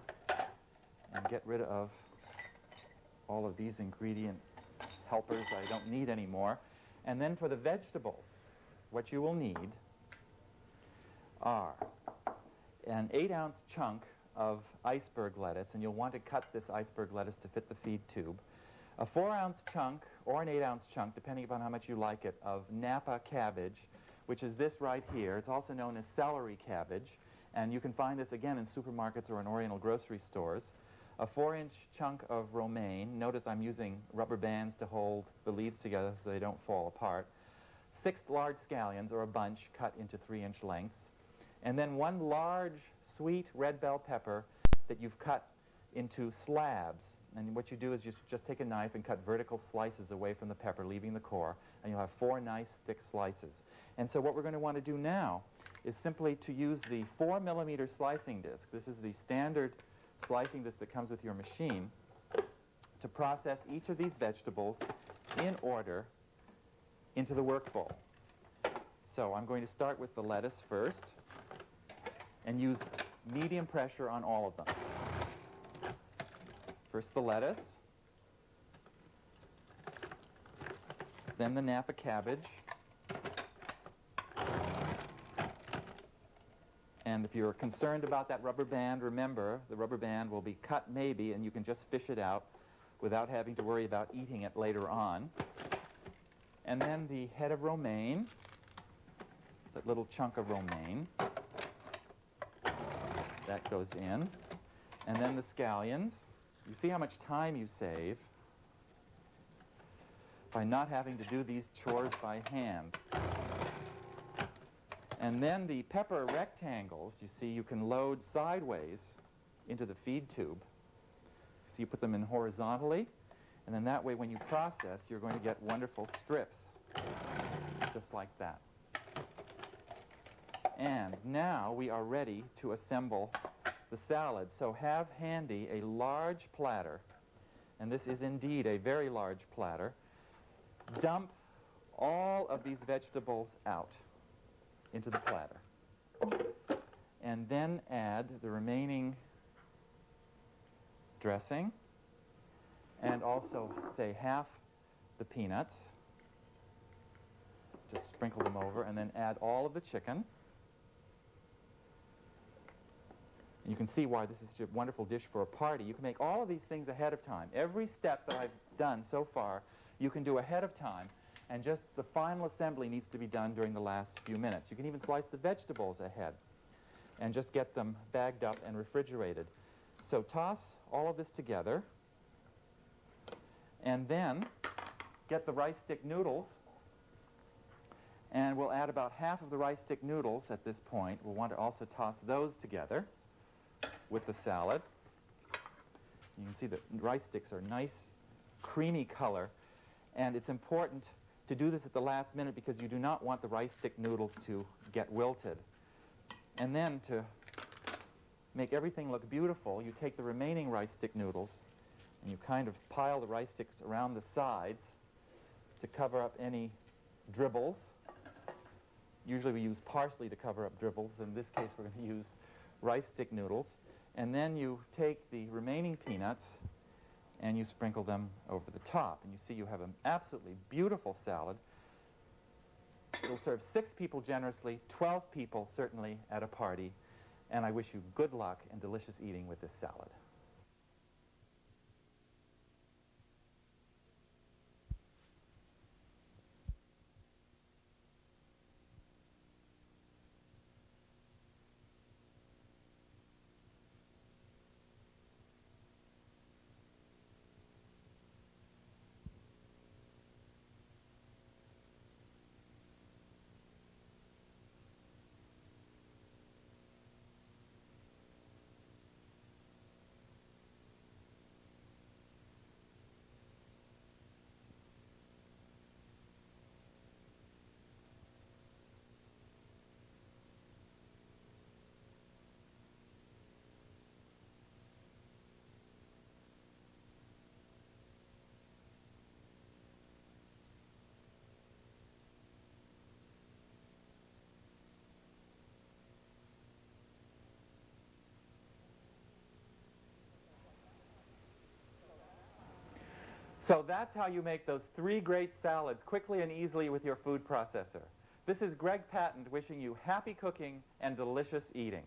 and get rid of all of these ingredient helpers I don't need anymore. And then for the vegetables, what you will need are an 8-ounce chunk of iceberg lettuce, and you'll want to cut this iceberg lettuce to fit the feed tube. A 4-ounce chunk or an 8-ounce chunk, depending upon how much you like it, of Napa cabbage, which is this right here. It's also known as celery cabbage, and you can find this again in supermarkets or in Oriental grocery stores. A 4-inch chunk of romaine. Notice I'm using rubber bands to hold the leaves together so they don't fall apart. 6 large scallions, or a bunch, cut into 3-inch lengths. And then 1 large, sweet red bell pepper that you've cut into slabs. And what you do is you just take a knife and cut vertical slices away from the pepper, leaving the core, and you'll have 4 nice, thick slices. And so what we're going to want to do now is simply to use the 4-millimeter slicing disc. This is the standard slicing disc that comes with your machine, to process each of these vegetables in order into the work bowl. So I'm going to start with the lettuce first and use medium pressure on all of them. First the lettuce, then the Napa cabbage, and if you're concerned about that rubber band, remember the rubber band will be cut maybe, and you can just fish it out without having to worry about eating it later on. And then the head of romaine, that little chunk of romaine, that goes in. And then the scallions. You see how much time you save by not having to do these chores by hand. And then the pepper rectangles, you see, you can load sideways into the feed tube. So you put them in horizontally, and then that way when you process, you're going to get wonderful strips, just like that. And now we are ready to assemble the salad. So have handy a large platter, and this is indeed a very large platter. Dump all of these vegetables out into the platter, and then add the remaining dressing, and also, say, half the peanuts. Just sprinkle them over, and then add all of the chicken. You can see why this is a wonderful dish for a party. You can make all of these things ahead of time. Every step that I've done so far, you can do ahead of time, and just the final assembly needs to be done during the last few minutes. You can even slice the vegetables ahead and just get them bagged up and refrigerated. So toss all of this together, and then get the rice stick noodles, and we'll add about half of the rice stick noodles at this point. We'll want to also toss those together with the salad. You can see the rice sticks are nice, creamy color, and it's important to do this at the last minute because you do not want the rice stick noodles to get wilted. And then to make everything look beautiful, you take the remaining rice stick noodles and you kind of pile the rice sticks around the sides to cover up any dribbles. Usually we use parsley to cover up dribbles. In this case, we're going to use rice stick noodles. And then you take the remaining peanuts and you sprinkle them over the top. And you see you have an absolutely beautiful salad. It'll serve 6 people generously, 12 people certainly at a party. And I wish you good luck and delicious eating with this salad. So that's how you make those 3 great salads quickly and easily with your food processor. This is Greg Patent wishing you happy cooking and delicious eating.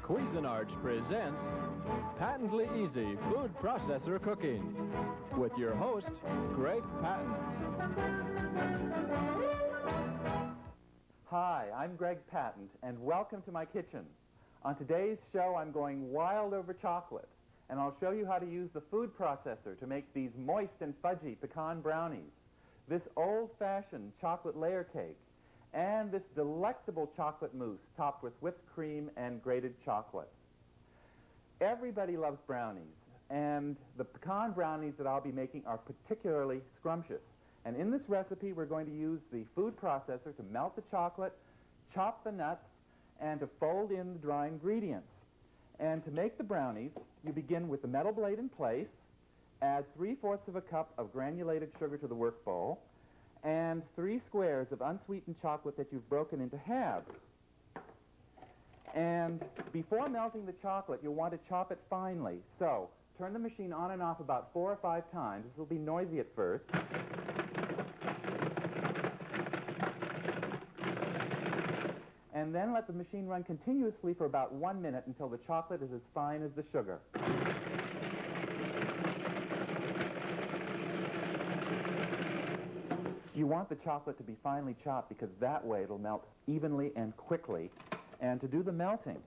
Cuisinart presents Patently Easy Food Processor Cooking with your host, Greg Patent. Hi, I'm Greg Patent, and welcome to my kitchen. On today's show, I'm going wild over chocolate, and I'll show you how to use the food processor to make these moist and fudgy pecan brownies, this old-fashioned chocolate layer cake, and this delectable chocolate mousse topped with whipped cream and grated chocolate. Everybody loves brownies, and the pecan brownies that I'll be making are particularly scrumptious. And in this recipe, we're going to use the food processor to melt the chocolate, chop the nuts, and to fold in the dry ingredients. And to make the brownies, you begin with the metal blade in place, add 3/4 of a cup of granulated sugar to the work bowl, and 3 squares of unsweetened chocolate that you've broken into halves. And before melting the chocolate, you'll want to chop it finely. So turn the machine on and off about 4 or 5 times. This will be noisy at first. And then let the machine run continuously for about 1 minute until the chocolate is as fine as the sugar. You want the chocolate to be finely chopped because that way it'll melt evenly and quickly. And to do the melting,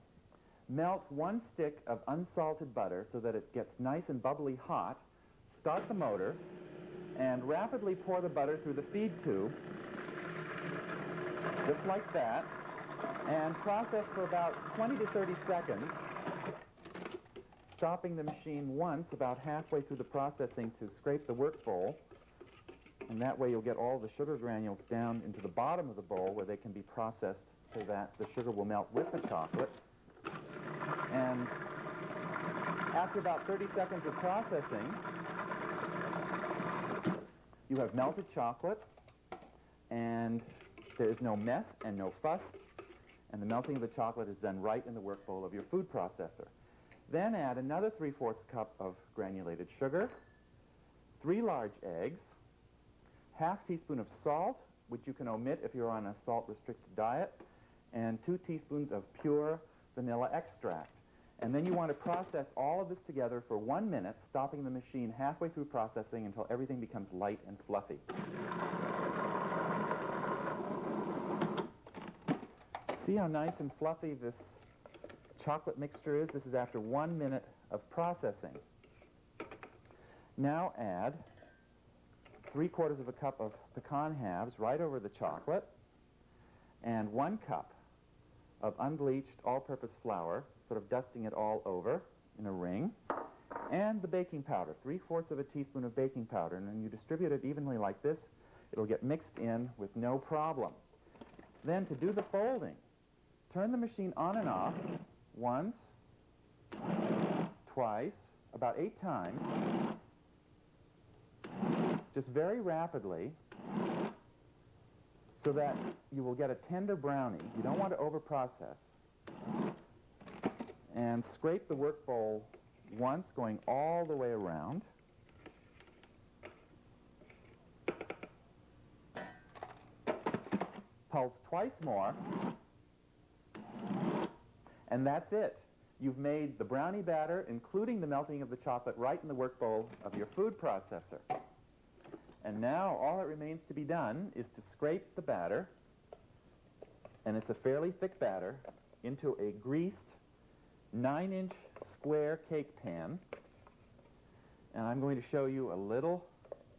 melt 1 stick of unsalted butter so that it gets nice and bubbly hot. Start the motor and rapidly pour the butter through the feed tube, just like that, and process for about 20 to 30 seconds, stopping the machine once about halfway through the processing to scrape the work bowl. And that way you'll get all the sugar granules down into the bottom of the bowl where they can be processed so that the sugar will melt with the chocolate. And after about 30 seconds of processing, you have melted chocolate, and there is no mess and no fuss, and the melting of the chocolate is done right in the work bowl of your food processor. Then add another 3/4 cup of granulated sugar, 3 large eggs, ½ teaspoon of salt, which you can omit if you're on a salt-restricted diet, and 2 teaspoons of pure vanilla extract. And then you want to process all of this together for 1 minute, stopping the machine halfway through processing until everything becomes light and fluffy. See how nice and fluffy this chocolate mixture is? This is after 1 minute of processing. Now add 3/4 of a cup of pecan halves right over the chocolate, and 1 cup of unbleached all-purpose flour, sort of dusting it all over in a ring, and the baking powder, 3/4 of a teaspoon of baking powder. And when you distribute it evenly like this, it'll get mixed in with no problem. Then to do the folding, turn the machine on and off once, twice, about 8 times, just very rapidly, so that you will get a tender brownie. You don't want to overprocess. And scrape the work bowl once, going all the way around. Pulse twice more. And that's it. you've made the brownie batter, including the melting of the chocolate, right in the work bowl of your food processor. And now all that remains to be done is to scrape the batter, and it's a fairly thick batter, into a greased 9-inch square cake pan. And I'm going to show you a little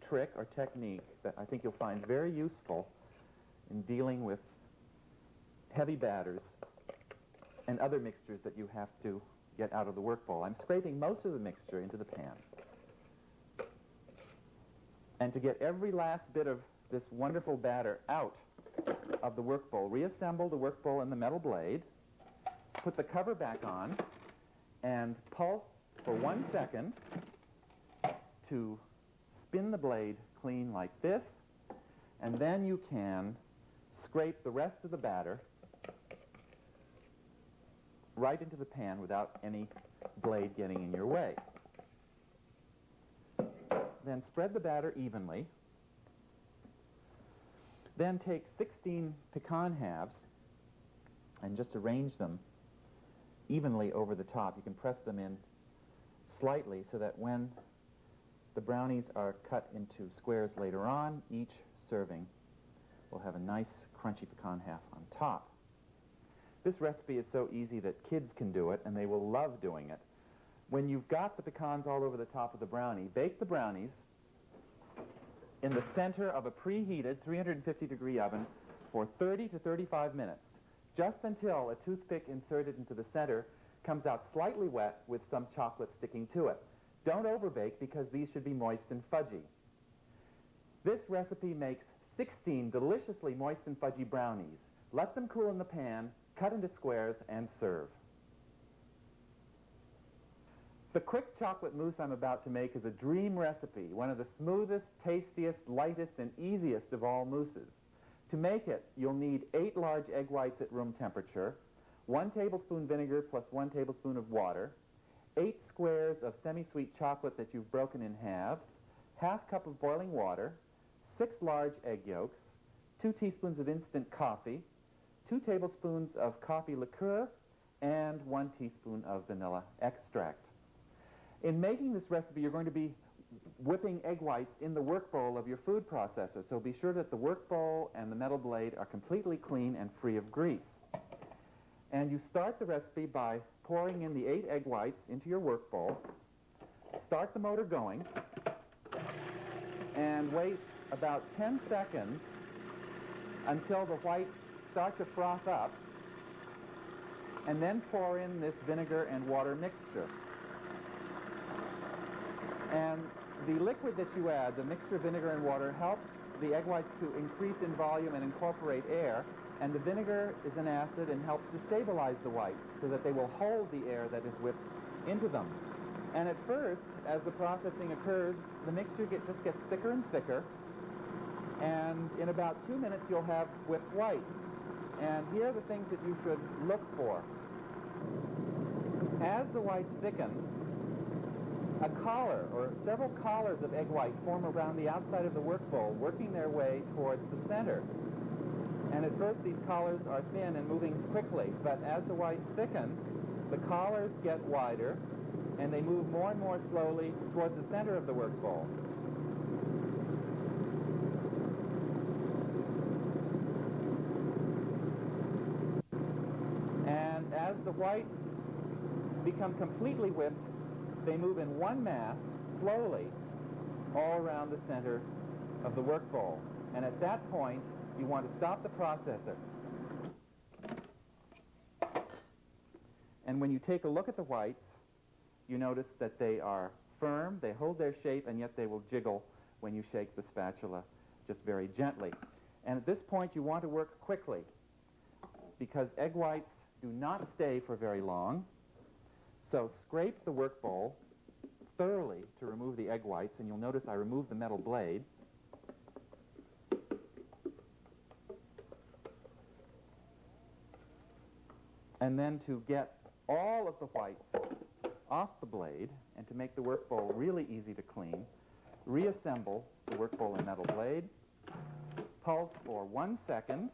trick or technique that I think you'll find very useful in dealing with heavy batters and other mixtures that you have to get out of the work bowl. I'm scraping most of the mixture into the pan. And to get every last bit of this wonderful batter out of the work bowl, reassemble the work bowl and the metal blade, put the cover back on, and pulse for 1 second to spin the blade clean like this, and then you can scrape the rest of the batter right into the pan without any blade getting in your way. Then spread the batter evenly. Then take 16 pecan halves and just arrange them evenly over the top. You can press them in slightly so that when the brownies are cut into squares later on, each serving will have a nice crunchy pecan half on top. This recipe is so easy that kids can do it, and they will love doing it. When you've got the pecans all over the top of the brownie, bake the brownies in the center of a preheated 350-degree oven for 30 to 35 minutes, just until a toothpick inserted into the center comes out slightly wet with some chocolate sticking to it. Don't overbake because these should be moist and fudgy. This recipe makes 16 deliciously moist and fudgy brownies. Let them cool in the pan, cut into squares, and serve. The quick chocolate mousse I'm about to make is a dream recipe, one of the smoothest, tastiest, lightest, and easiest of all mousses. To make it, you'll need 8 large egg whites at room temperature, 1 tablespoon vinegar plus 1 tablespoon of water, 8 squares of semi-sweet chocolate that you've broken in halves, ½ cup of boiling water, 6 large egg yolks, 2 teaspoons of instant coffee, 2 tablespoons of coffee liqueur, and 1 teaspoon of vanilla extract. In making this recipe, you're going to be whipping egg whites in the work bowl of your food processor, so be sure that the work bowl and the metal blade are completely clean and free of grease. And you start the recipe by pouring in the 8 egg whites into your work bowl, start the motor going, and wait about 10 seconds until the whites start to froth up, and then pour in this vinegar and water mixture. And the liquid that you add, the mixture of vinegar and water, helps the egg whites to increase in volume and incorporate air, and the vinegar is an acid and helps to stabilize the whites so that they will hold the air that is whipped into them. And at first, as the processing occurs, the mixture just gets thicker and thicker, and in about 2 minutes you'll have whipped whites. And here are the things that you should look for. As the whites thicken, a collar or several collars of egg white form around the outside of the work bowl, working their way towards the center. And at first these collars are thin and moving quickly, but as the whites thicken, the collars get wider and they move more and more slowly towards the center of the work bowl. And as the whites become completely whipped, they move in one mass, slowly, all around the center of the work bowl. And at that point, you want to stop the processor. And when you take a look at the whites, you notice that they are firm, they hold their shape, and yet they will jiggle when you shake the spatula just very gently. And at this point, you want to work quickly, because egg whites do not stay for very long. So scrape the work bowl thoroughly to remove the egg whites, and you'll notice I removed the metal blade. And then to get all of the whites off the blade and to make the work bowl really easy to clean, reassemble the work bowl and metal blade, pulse for 1 second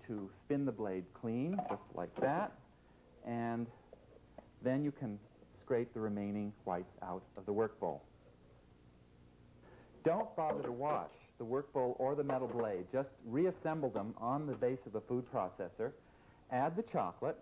to spin the blade clean, just like that, and Then you can scrape the remaining whites out of the work bowl. Don't bother to wash the work bowl or the metal blade. Just reassemble them on the base of the food processor. Add the chocolate.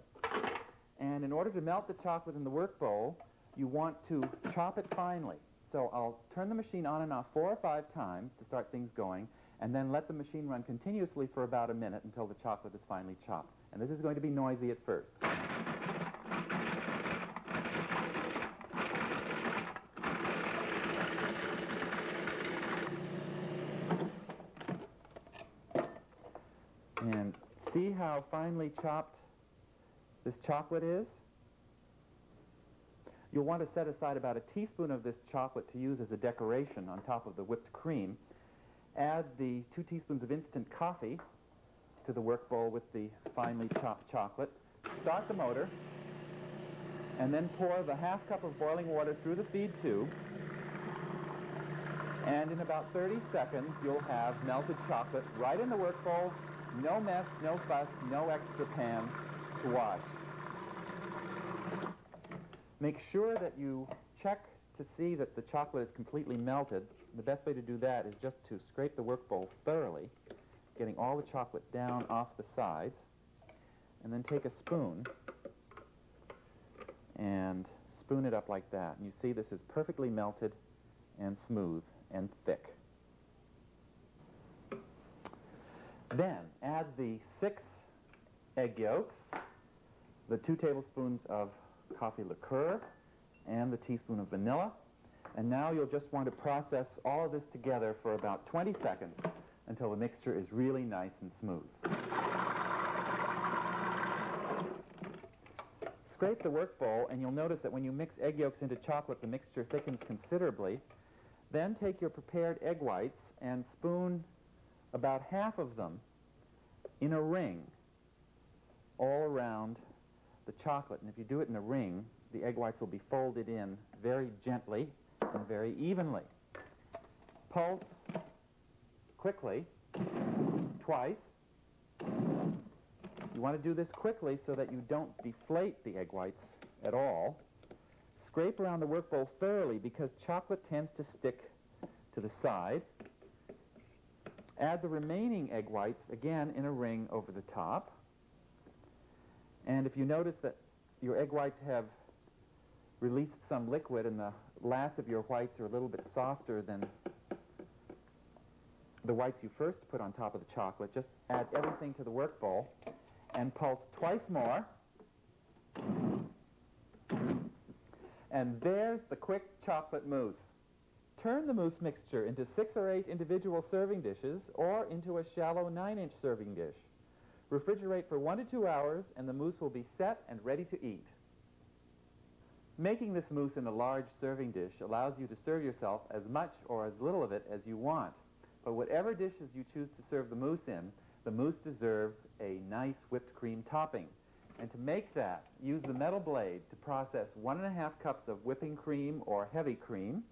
And in order to melt the chocolate in the work bowl, you want to chop it finely. So I'll turn the machine on and off 4 or 5 times to start things going, and then let the machine run continuously for about a minute until the chocolate is finely chopped. And this is going to be noisy at first. And see how finely chopped this chocolate is? You'll want to set aside about a teaspoon of this chocolate to use as a decoration on top of the whipped cream. Add the 2 teaspoons of instant coffee to the work bowl with the finely chopped chocolate. Start the motor, and then pour the ½ cup of boiling water through the feed tube. And in about 30 seconds, you'll have melted chocolate right in the work bowl. No mess, no fuss, no extra pan to wash. Make sure that you check to see that the chocolate is completely melted. The best way to do that is just to scrape the work bowl thoroughly, getting all the chocolate down off the sides, and then take a spoon and spoon it up like that. And you see this is perfectly melted and smooth and thick. Then add the 6 egg yolks, the 2 tablespoons of coffee liqueur, and the teaspoon of vanilla. And now you'll just want to process all of this together for about 20 seconds until the mixture is really nice and smooth. Scrape the work bowl, and you'll notice that when you mix egg yolks into chocolate, the mixture thickens considerably. Then take your prepared egg whites and spoon about half of them in a ring all around the chocolate. And if you do it in a ring, the egg whites will be folded in very gently and very evenly. Pulse quickly, twice. You want to do this quickly so that you don't deflate the egg whites at all. Scrape around the work bowl thoroughly because chocolate tends to stick to the side. Add the remaining egg whites, again, in a ring over the top. And if you notice that your egg whites have released some liquid and the last of your whites are a little bit softer than the whites you first put on top of the chocolate, just add everything to the work bowl and pulse twice more. And there's the quick chocolate mousse. Turn the mousse mixture into 6 or 8 individual serving dishes or into a shallow 9-inch serving dish. Refrigerate for 1 to 2 hours and the mousse will be set and ready to eat. Making this mousse in a large serving dish allows you to serve yourself as much or as little of it as you want. But whatever dishes you choose to serve the mousse in, the mousse deserves a nice whipped cream topping. And to make that, use the metal blade to process 1½ cups of whipping cream or heavy cream,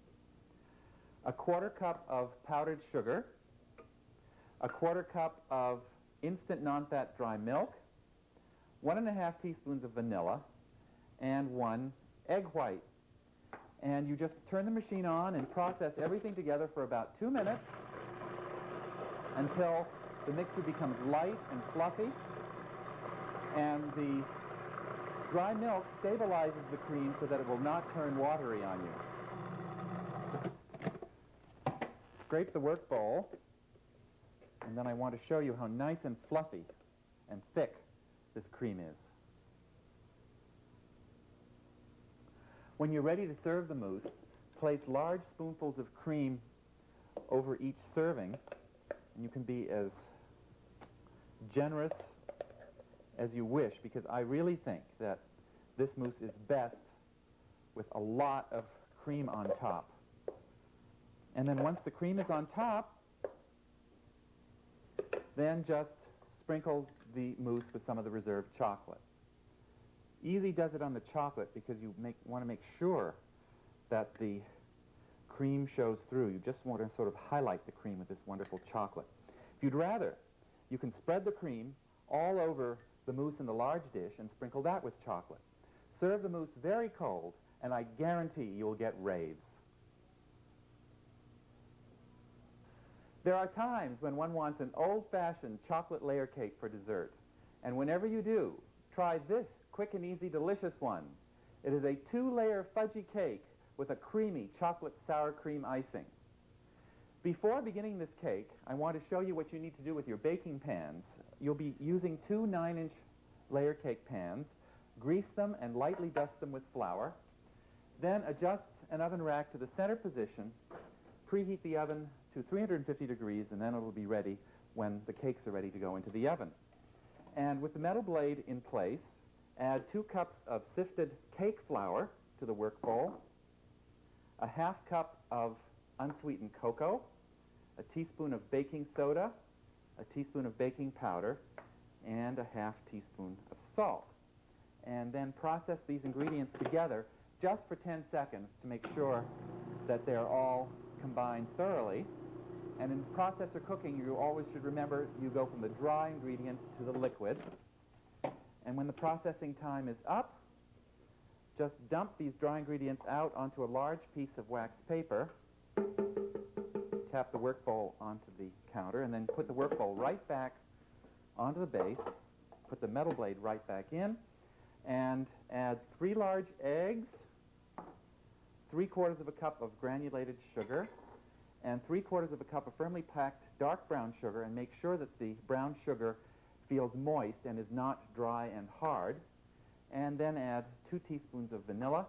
a 1/4 cup of powdered sugar, a 1/4 cup of instant non-fat dry milk, 1½ teaspoons of vanilla, and 1 egg white. And you just turn the machine on and process everything together for about 2 minutes until the mixture becomes light and fluffy, and the dry milk stabilizes the cream so that it will not turn watery on you. Scrape the work bowl, and then I want to show you how nice and fluffy and thick this cream is. When you're ready to serve the mousse, place large spoonfuls of cream over each serving, and you can be as generous as you wish, because I really think that this mousse is best with a lot of cream on top. And then once the cream is on top, then just sprinkle the mousse with some of the reserved chocolate. Easy does it on the chocolate because you want to make sure that the cream shows through. You just want to sort of highlight the cream with this wonderful chocolate. If you'd rather, you can spread the cream all over the mousse in the large dish and sprinkle that with chocolate. Serve the mousse very cold, and I guarantee you'll get raves. There are times when one wants an old-fashioned chocolate layer cake for dessert. And whenever you do, try this quick and easy delicious one. It is a 2-layer fudgy cake with a creamy chocolate sour cream icing. Before beginning this cake, I want to show you what you need to do with your baking pans. You'll be using 2 9-inch layer cake pans. Grease them and lightly dust them with flour. Then adjust an oven rack to the center position. Preheat the oven to 350 degrees, and then it'll be ready when the cakes are ready to go into the oven. And with the metal blade in place, add 2 cups of sifted cake flour to the work bowl, a ½ cup of unsweetened cocoa, a teaspoon of baking soda, a teaspoon of baking powder, and a ½ teaspoon of salt. And then process these ingredients together just for 10 seconds to make sure that they're all combined thoroughly. And in processor cooking, you always should remember you go from the dry ingredient to the liquid. And when the processing time is up, just dump these dry ingredients out onto a large piece of wax paper, tap the work bowl onto the counter, and then put the work bowl right back onto the base, put the metal blade right back in, and add 3 large eggs, 3/4 of a cup of granulated sugar, and 3/4 of a cup of firmly packed dark brown sugar, and make sure that the brown sugar feels moist and is not dry and hard. And then add 2 teaspoons of vanilla,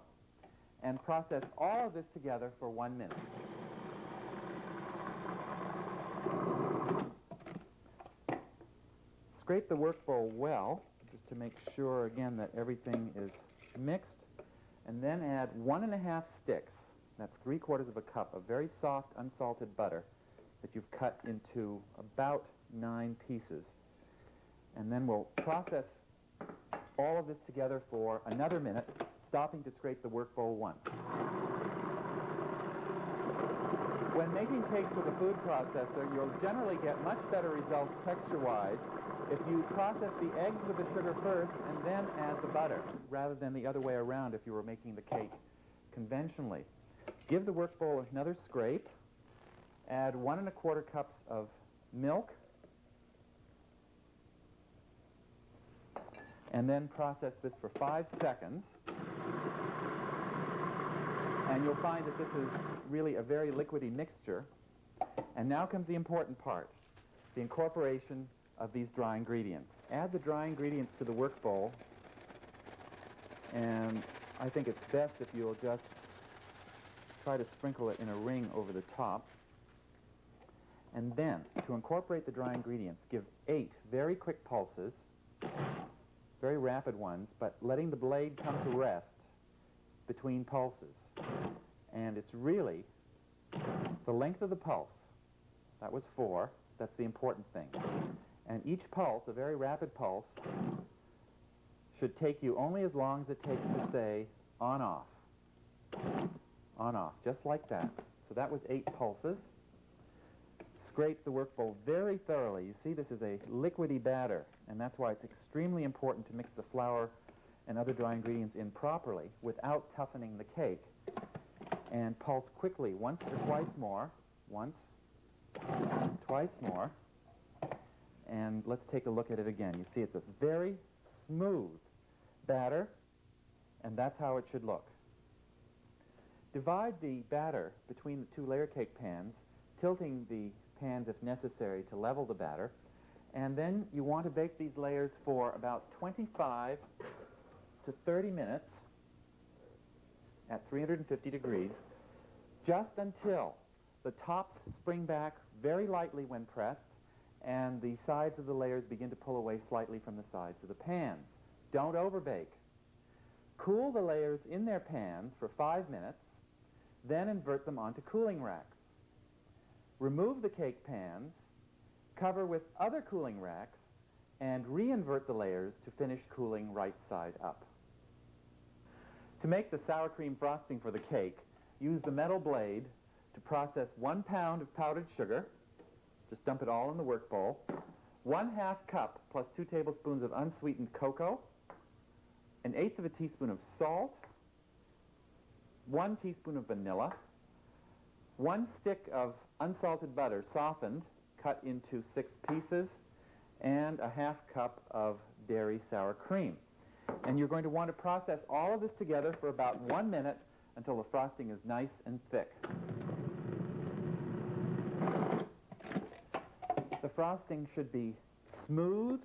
and process all of this together for 1 minute. Scrape the work bowl well, just to make sure, again, that everything is mixed. And then add 1½ sticks, that's 3/4 of a cup of very soft, unsalted butter that you've cut into about 9 pieces. And then we'll process all of this together for another minute, stopping to scrape the work bowl once. When making cakes with a food processor, you'll generally get much better results texture-wise if you process the eggs with the sugar first and then add the butter, rather than the other way around if you were making the cake conventionally. Give the work bowl another scrape. Add 1¼ cups of milk, and then process this for 5 seconds. And you'll find that this is really a very liquidy mixture. And now comes the important part, the incorporation of these dry ingredients. Add the dry ingredients to the work bowl, and I think it's best if you'll just try to sprinkle it in a ring over the top. And then, to incorporate the dry ingredients, give 8 very quick pulses, very rapid ones, but letting the blade come to rest between pulses. And it's really the length of the pulse. That was 4. That's the important thing. And each pulse, a very rapid pulse, should take you only as long as it takes to say on-off. On-off, just like that. So that was 8 pulses. Scrape the work bowl very thoroughly. You see, this is a liquidy batter, and that's why it's extremely important to mix the flour and other dry ingredients in properly without toughening the cake. And pulse quickly, once or twice more. Once, twice more. And let's take a look at it again. You see, it's a very smooth batter, and that's how it should look. Divide the batter between the 2 layer cake pans, tilting the pans, if necessary, to level the batter. And then you want to bake these layers for about 25 to 30 minutes at 350 degrees, just until the tops spring back very lightly when pressed, and the sides of the layers begin to pull away slightly from the sides of the pans. Don't overbake. Cool the layers in their pans for 5 minutes, then invert them onto cooling racks. Remove the cake pans, cover with other cooling racks, and re-invert the layers to finish cooling right side up. To make the sour cream frosting for the cake, use the metal blade to process 1 pound of powdered sugar. Just dump it all in the work bowl. 1/2 cup plus 2 tablespoons of unsweetened cocoa. 1/8 of a teaspoon of salt, 1 teaspoon of vanilla, 1 stick of unsalted butter, softened, cut into 6 pieces, and a 1/2 cup of dairy sour cream. And you're going to want to process all of this together for about 1 minute until the frosting is nice and thick. The frosting should be smooth,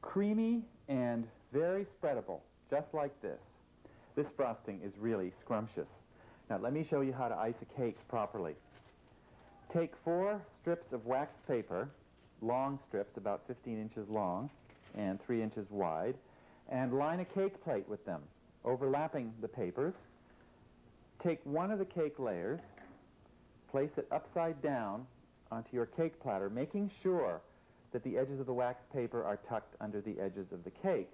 creamy, and very spreadable, just like this. This frosting is really scrumptious. Now let me show you how to ice a cake properly. Take 4 strips of wax paper, long strips, about 15 inches long and 3 inches wide, and line a cake plate with them, overlapping the papers. Take one of the cake layers, place it upside down onto your cake platter, making sure that the edges of the wax paper are tucked under the edges of the cake.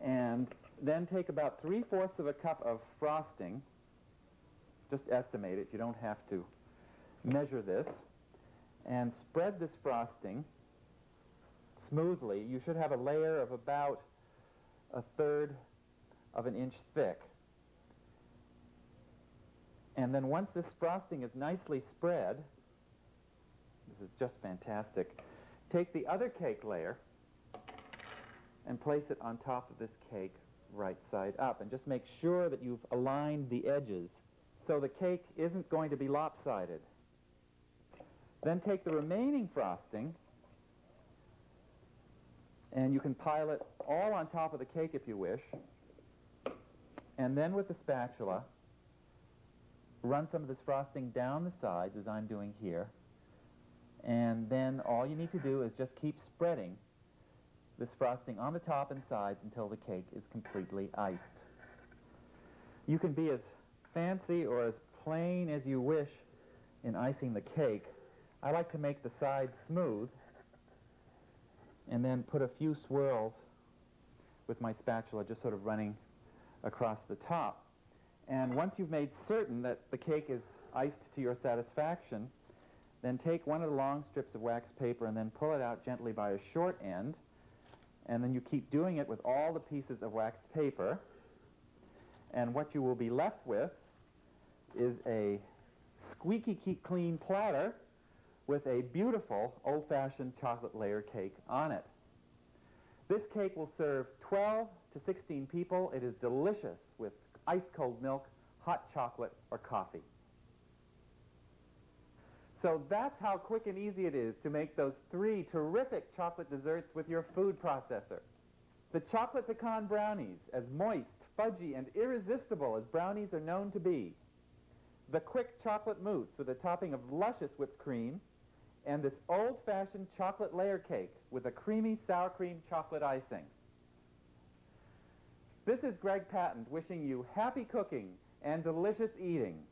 And then take about 3/4 of a cup of frosting. Just estimate it, you don't have to measure this. And spread this frosting smoothly. You should have a layer of about 1/3 of an inch thick. And then once this frosting is nicely spread, this is just fantastic, take the other cake layer and place it on top of this cake right side up. And just make sure that you've aligned the edges so the cake isn't going to be lopsided. Then take the remaining frosting, and you can pile it all on top of the cake if you wish. And then with the spatula, run some of this frosting down the sides, as I'm doing here. And then all you need to do is just keep spreading this frosting on the top and sides until the cake is completely iced. You can be as fancy or as plain as you wish in icing the cake. I like to make the sides smooth and then put a few swirls with my spatula just sort of running across the top. And once you've made certain that the cake is iced to your satisfaction, then take one of the long strips of wax paper and then pull it out gently by a short end. And then you keep doing it with all the pieces of wax paper. And what you will be left with is a squeaky clean platter with a beautiful old-fashioned chocolate layer cake on it. This cake will serve 12 to 16 people. It is delicious with ice-cold milk, hot chocolate, or coffee. So that's how quick and easy it is to make those 3 terrific chocolate desserts with your food processor. The chocolate pecan brownies, as moist, fudgy, and irresistible as brownies are known to be. The quick chocolate mousse with a topping of luscious whipped cream, and this old-fashioned chocolate layer cake with a creamy sour cream chocolate icing. This is Greg Patent wishing you happy cooking and delicious eating.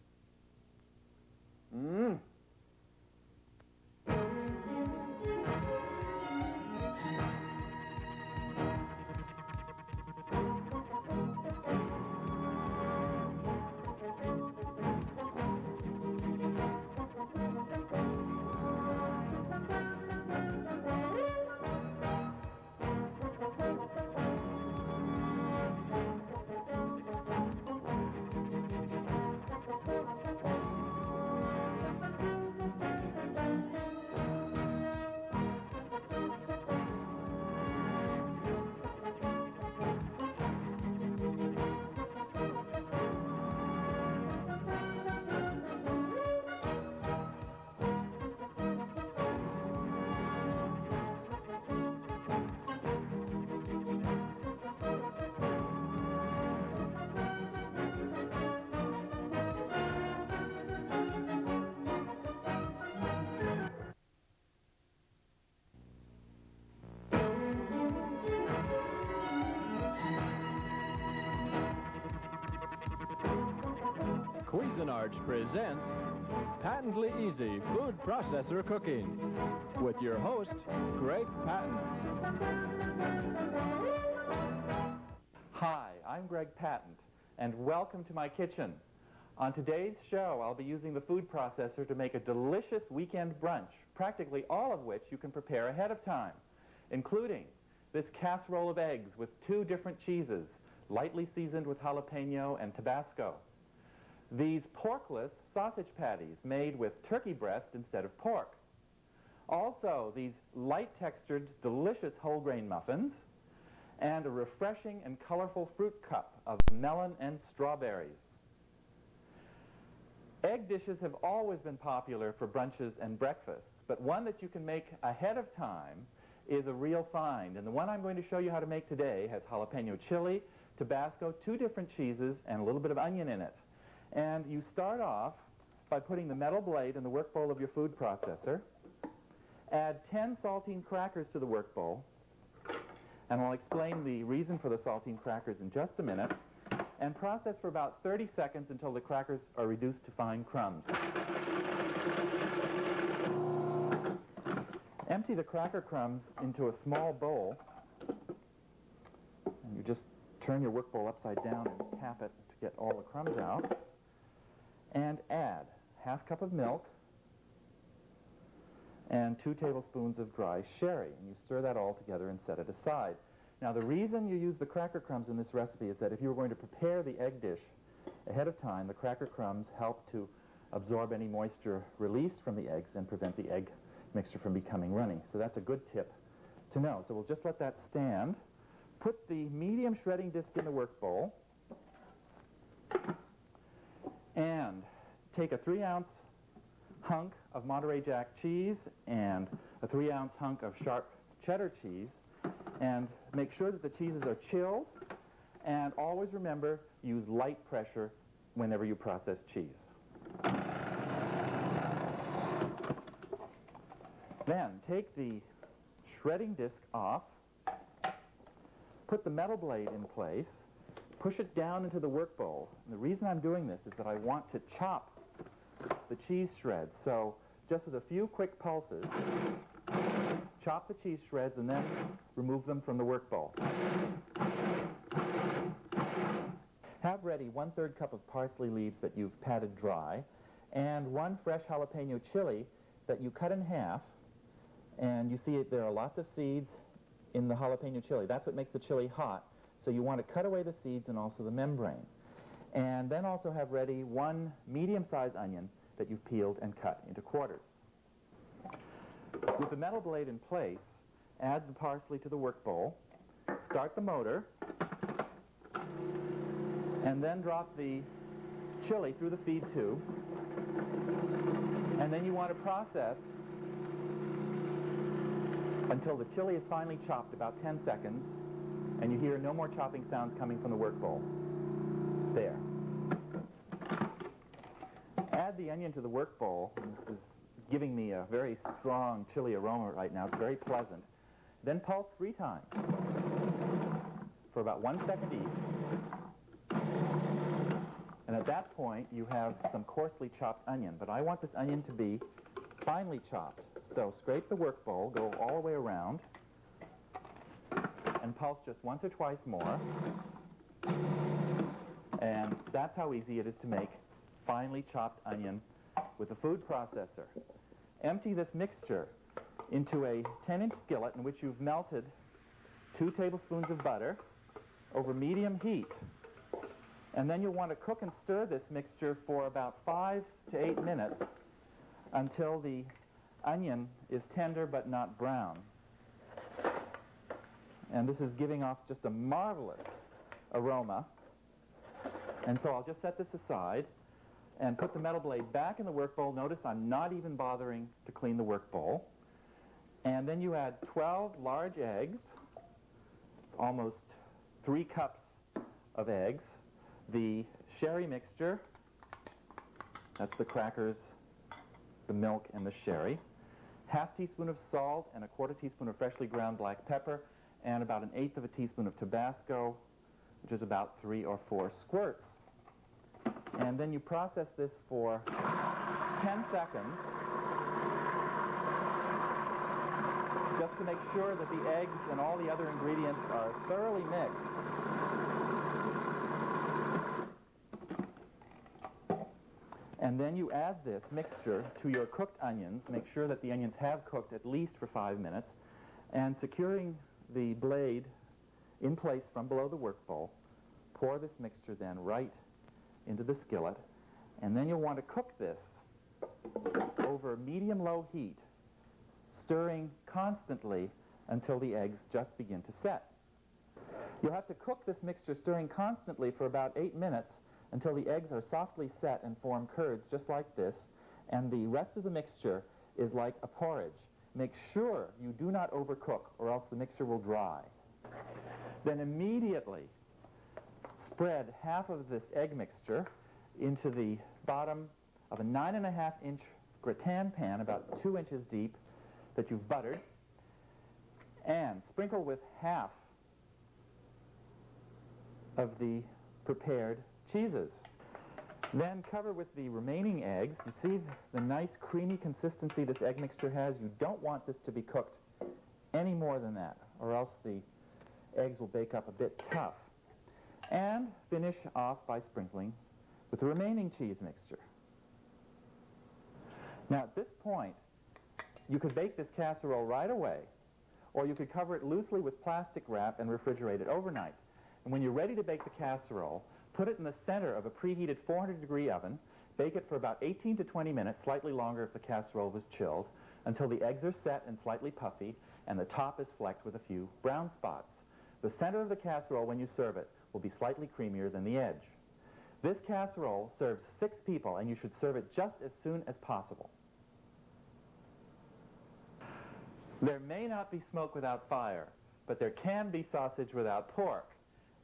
Cuisinart presents Patently Easy Food Processor Cooking with your host, Greg Patent. Hi, I'm Greg Patent, and welcome to my kitchen. On today's show, I'll be using the food processor to make a delicious weekend brunch, practically all of which you can prepare ahead of time, including this casserole of eggs with 2 different cheeses, lightly seasoned with jalapeno and Tabasco. These porkless sausage patties made with turkey breast instead of pork. Also, these light-textured, delicious whole grain muffins, and a refreshing and colorful fruit cup of melon and strawberries. Egg dishes have always been popular for brunches and breakfasts, but one that you can make ahead of time is a real find. And the one I'm going to show you how to make today has jalapeno chili, Tabasco, 2 different cheeses, and a little bit of onion in it. And you start off by putting the metal blade in the work bowl of your food processor. Add 10 saltine crackers to the work bowl, and I'll explain the reason for the saltine crackers in just a minute, and process for about 30 seconds until the crackers are reduced to fine crumbs. Empty the cracker crumbs into a small bowl, and you just turn your work bowl upside down and tap it to get all the crumbs out, and add ½ cup of milk and 2 tablespoons of dry sherry, and you stir that all together and set it aside. Now, the reason you use the cracker crumbs in this recipe is that if you were going to prepare the egg dish ahead of time, the cracker crumbs help to absorb any moisture released from the eggs and prevent the egg mixture from becoming runny. So that's a good tip to know. So we'll just let that stand. Put the medium shredding disc in the work bowl, and take a 3-ounce hunk of Monterey Jack cheese and a 3-ounce hunk of sharp cheddar cheese, and make sure that the cheeses are chilled, and always remember, use light pressure whenever you process cheese. Then take the shredding disc off, put the metal blade in place, push it down into the work bowl. And the reason I'm doing this is that I want to chop the cheese shreds. So just with a few quick pulses, chop the cheese shreds and then remove them from the work bowl. Have ready 1/3 cup of parsley leaves that you've patted dry, and 1 fresh jalapeno chili that you cut in half. And you see there are lots of seeds in the jalapeno chili. That's what makes the chili hot. So you want to cut away the seeds and also the membrane. And then also have ready 1 medium-sized onion that you've peeled and cut into quarters. With the metal blade in place, add the parsley to the work bowl, start the motor, and then drop the chili through the feed tube. And then you want to process until the chili is finely chopped, about 10 seconds, and you hear no more chopping sounds coming from the work bowl. There. Add the onion to the work bowl. This is giving me a very strong chili aroma right now. It's very pleasant. Then pulse 3 times for about 1 second each. And at that point, you have some coarsely chopped onion. But I want this onion to be finely chopped. So scrape the work bowl, go all the way around, and pulse just once or twice more. And that's how easy it is to make finely chopped onion with a food processor. Empty this mixture into a 10-inch skillet in which you've melted 2 tablespoons of butter over medium heat. And then you'll want to cook and stir this mixture for about 5 to 8 minutes until the onion is tender but not brown. And this is giving off just a marvelous aroma. And so I'll just set this aside and put the metal blade back in the work bowl. Notice I'm not even bothering to clean the work bowl. And then you add 12 large eggs. It's almost 3 cups of eggs. The sherry mixture, that's the crackers, the milk, and the sherry. ½ teaspoon of salt and a 1/4 teaspoon of freshly ground black pepper, and about 1/8 teaspoon of Tabasco, which is about 3 or 4 squirts. And then you process this for 10 seconds just to make sure that the eggs and all the other ingredients are thoroughly mixed. And then you add this mixture to your cooked onions. Make sure that the onions have cooked at least for 5 minutes. And securing the blade in place from below the work bowl. Pour this mixture then right into the skillet, and then you'll want to cook this over medium-low heat, stirring constantly until the eggs just begin to set. You'll have to cook this mixture stirring constantly for about 8 minutes until the eggs are softly set and form curds just like this, and the rest of the mixture is like a porridge. Make sure you do not overcook or else the mixture will dry. Then immediately spread half of this egg mixture into the bottom of a 9.5-inch gratin pan about 2 inches deep that you've buttered, and sprinkle with half of the prepared cheeses. Then cover with the remaining eggs. You see the nice creamy consistency this egg mixture has? You don't want this to be cooked any more than that, or else the eggs will bake up a bit tough. And finish off by sprinkling with the remaining cheese mixture. Now at this point, you could bake this casserole right away, or you could cover it loosely with plastic wrap and refrigerate it overnight. And when you're ready to bake the casserole, put it in the center of a preheated 400-degree oven, bake it for about 18 to 20 minutes, slightly longer if the casserole was chilled, until the eggs are set and slightly puffy, and the top is flecked with a few brown spots. The center of the casserole, when you serve it, will be slightly creamier than the edge. This casserole serves 6 people, and you should serve it just as soon as possible. There may not be smoke without fire, but there can be sausage without pork.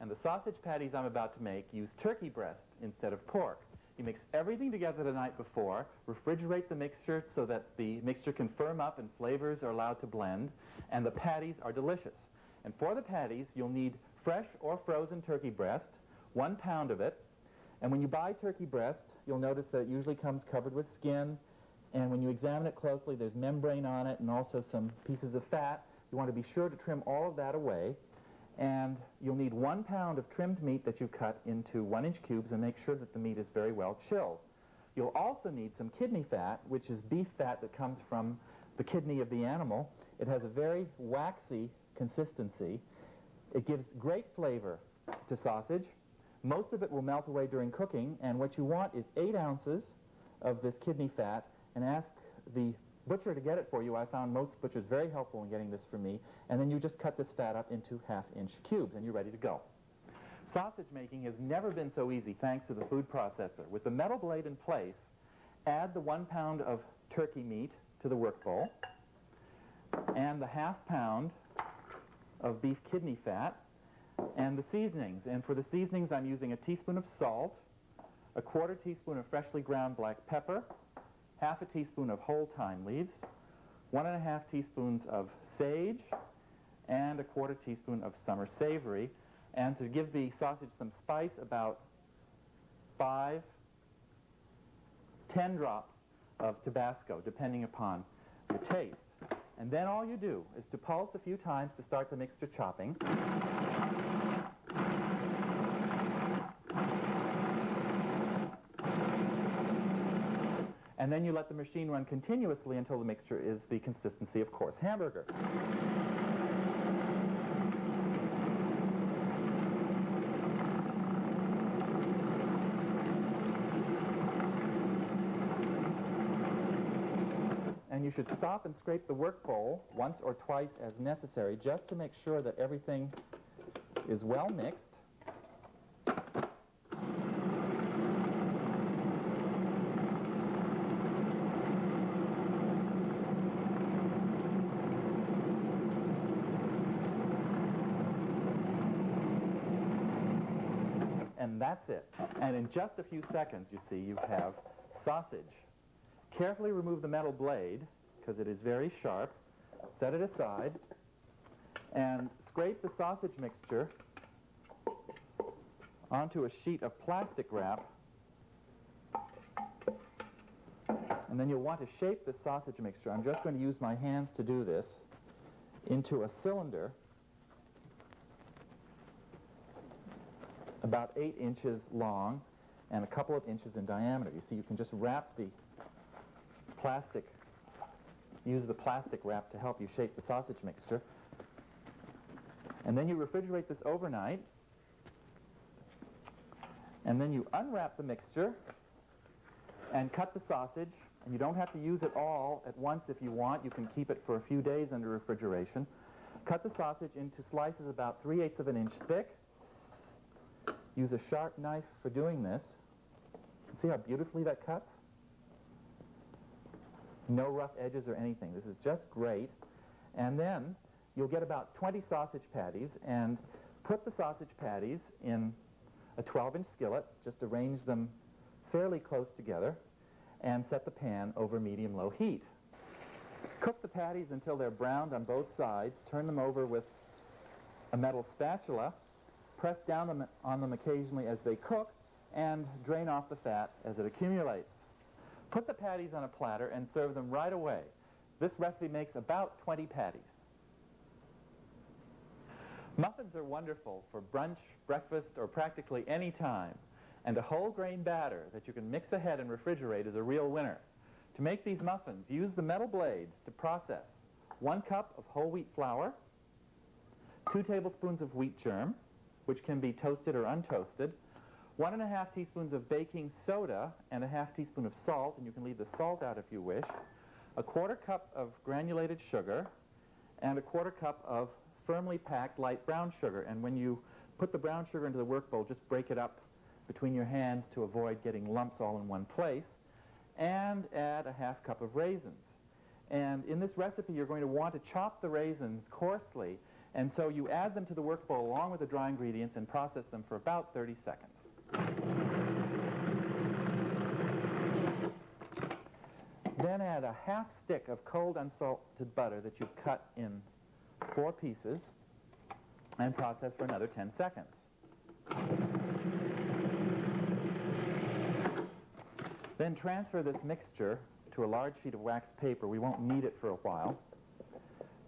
And the sausage patties I'm about to make use turkey breast instead of pork. You mix everything together the night before, refrigerate the mixture so that the mixture can firm up and flavors are allowed to blend, and the patties are delicious. And for the patties, you'll need fresh or frozen turkey breast, 1 pound of it. And when you buy turkey breast, you'll notice that it usually comes covered with skin, and when you examine it closely, there's membrane on it and also some pieces of fat. You want to be sure to trim all of that away. And you'll need 1 pound of trimmed meat that you cut into 1-inch cubes, and make sure that the meat is very well chilled. You'll also need some kidney fat, which is beef fat that comes from the kidney of the animal. It has a very waxy consistency. It gives great flavor to sausage. Most of it will melt away during cooking, and what you want is 8 ounces of this kidney fat, and ask the butcher to get it for you. I found most butchers very helpful in getting this for me. And then you just cut this fat up into 1/2-inch cubes, and you're ready to go. Sausage making has never been so easy thanks to the food processor. With the metal blade in place, add the 1 pound of turkey meat to the work bowl, and the 1/2 pound of beef kidney fat, and the seasonings. And for the seasonings, I'm using a teaspoon of salt, a 1/4 teaspoon of freshly ground black pepper, 1/2 teaspoon of whole thyme leaves, 1.5 teaspoons of sage, and a 1/4 teaspoon of summer savory. And to give the sausage some spice, about 10 drops of Tabasco, depending upon your taste. And then all you do is to pulse a few times to start the mixture chopping. And then you let the machine run continuously until the mixture is the consistency of coarse hamburger. And you should stop and scrape the work bowl once or twice as necessary, just to make sure that everything is well mixed. And that's it. And in just a few seconds, you see, you have sausage. Carefully remove the metal blade, because it is very sharp. Set it aside, and scrape the sausage mixture onto a sheet of plastic wrap. And then you'll want to shape the sausage mixture. I'm just going to use my hands to do this, into a cylinder about 8 inches long and a couple of inches in diameter. You see, you can just wrap the use the plastic wrap to help you shape the sausage mixture. And then you refrigerate this overnight. And then you unwrap the mixture and cut the sausage. And you don't have to use it all at once if you want. You can keep it for a few days under refrigeration. Cut the sausage into slices about 3/8 of an inch thick. Use a sharp knife for doing this. See how beautifully that cuts? No rough edges or anything. This is just great. And then you'll get about 20 sausage patties, and put the sausage patties in a 12-inch skillet. Just arrange them fairly close together and set the pan over medium-low heat. Cook the patties until they're browned on both sides. Turn them over with a metal spatula. Press down on them occasionally as they cook, and drain off the fat as it accumulates. Put the patties on a platter and serve them right away. This recipe makes about 20 patties. Muffins are wonderful for brunch, breakfast, or practically any time. And a whole grain batter that you can mix ahead and refrigerate is a real winner. To make these muffins, use the metal blade to process 1 cup of whole wheat flour, 2 tablespoons of wheat germ, which can be toasted or untoasted, 1½ teaspoons of baking soda and a ½ teaspoon of salt, and you can leave the salt out if you wish, 1/4 cup of granulated sugar, and 1/4 cup of firmly packed light brown sugar. And when you put the brown sugar into the work bowl, just break it up between your hands to avoid getting lumps all in one place, and add a ½ cup of raisins. And in this recipe, you're going to want to chop the raisins coarsely, and so you add them to the work bowl along with the dry ingredients and process them for about 30 seconds. Then add a ½ stick of cold unsalted butter that you've cut in 4 pieces and process for another 10 seconds. Then transfer this mixture to a large sheet of waxed paper. We won't need it for a while.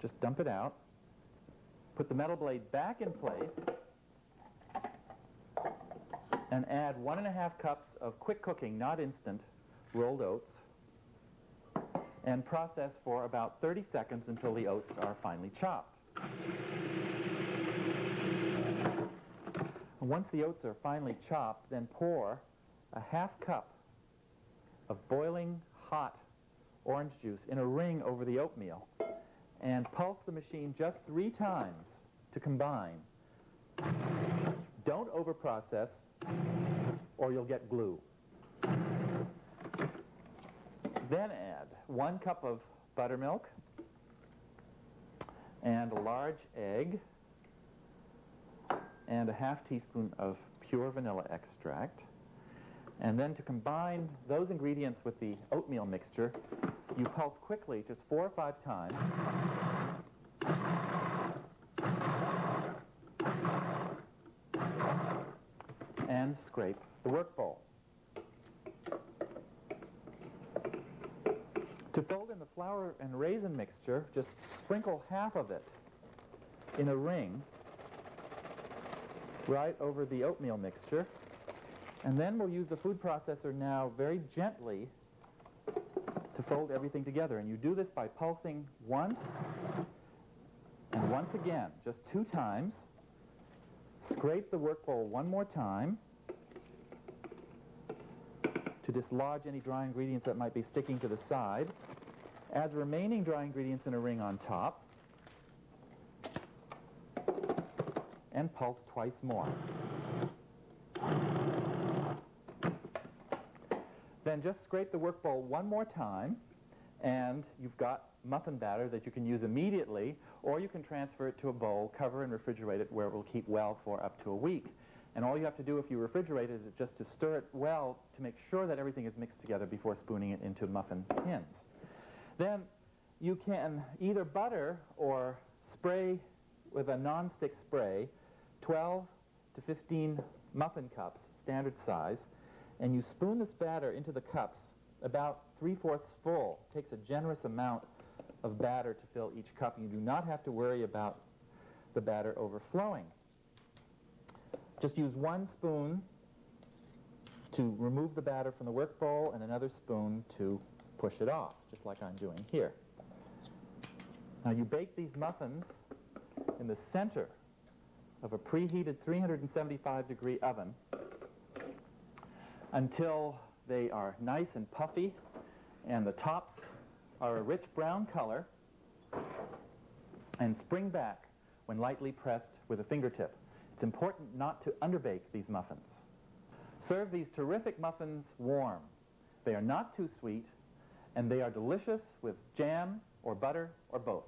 Just dump it out. Put the metal blade back in place and add 1½ cups of quick cooking, not instant, rolled oats, and process for about 30 seconds until the oats are finely chopped. Once the oats are finely chopped, then pour a ½ cup of boiling hot orange juice in a ring over the oatmeal and pulse the machine just 3 times to combine. Don't overprocess or you'll get glue. Then add 1 cup of buttermilk and a large egg and a ½ teaspoon of pure vanilla extract. And then to combine those ingredients with the oatmeal mixture, you pulse quickly just 4 or 5 times. And scrape the work bowl. To fold in the flour and raisin mixture, just sprinkle ½ of it in a ring right over the oatmeal mixture. And then we'll use the food processor now very gently to fold everything together. And you do this by pulsing once and once again, just 2 times. Scrape the work bowl 1 more time to dislodge any dry ingredients that might be sticking to the side. Add the remaining dry ingredients in a ring on top. And pulse twice more. Then just scrape the work bowl 1 more time, and you've got muffin batter that you can use immediately, or you can transfer it to a bowl, cover and refrigerate it where it will keep well for up to a week. And all you have to do if you refrigerate it is just to stir it well to make sure that everything is mixed together before spooning it into muffin tins. Then you can either butter or spray with a non-stick spray 12 to 15 muffin cups, standard size, and you spoon this batter into the cups about 3/4 full. It takes a generous amount of batter to fill each cup. You do not have to worry about the batter overflowing. Just use 1 spoon to remove the batter from the work bowl and another spoon to push it off, just like I'm doing here. Now you bake these muffins in the center of a preheated 375-degree oven until they are nice and puffy and the tops are a rich brown color, and spring back when lightly pressed with a fingertip. It's important not to underbake these muffins. Serve these terrific muffins warm. They are not too sweet, and they are delicious with jam or butter or both.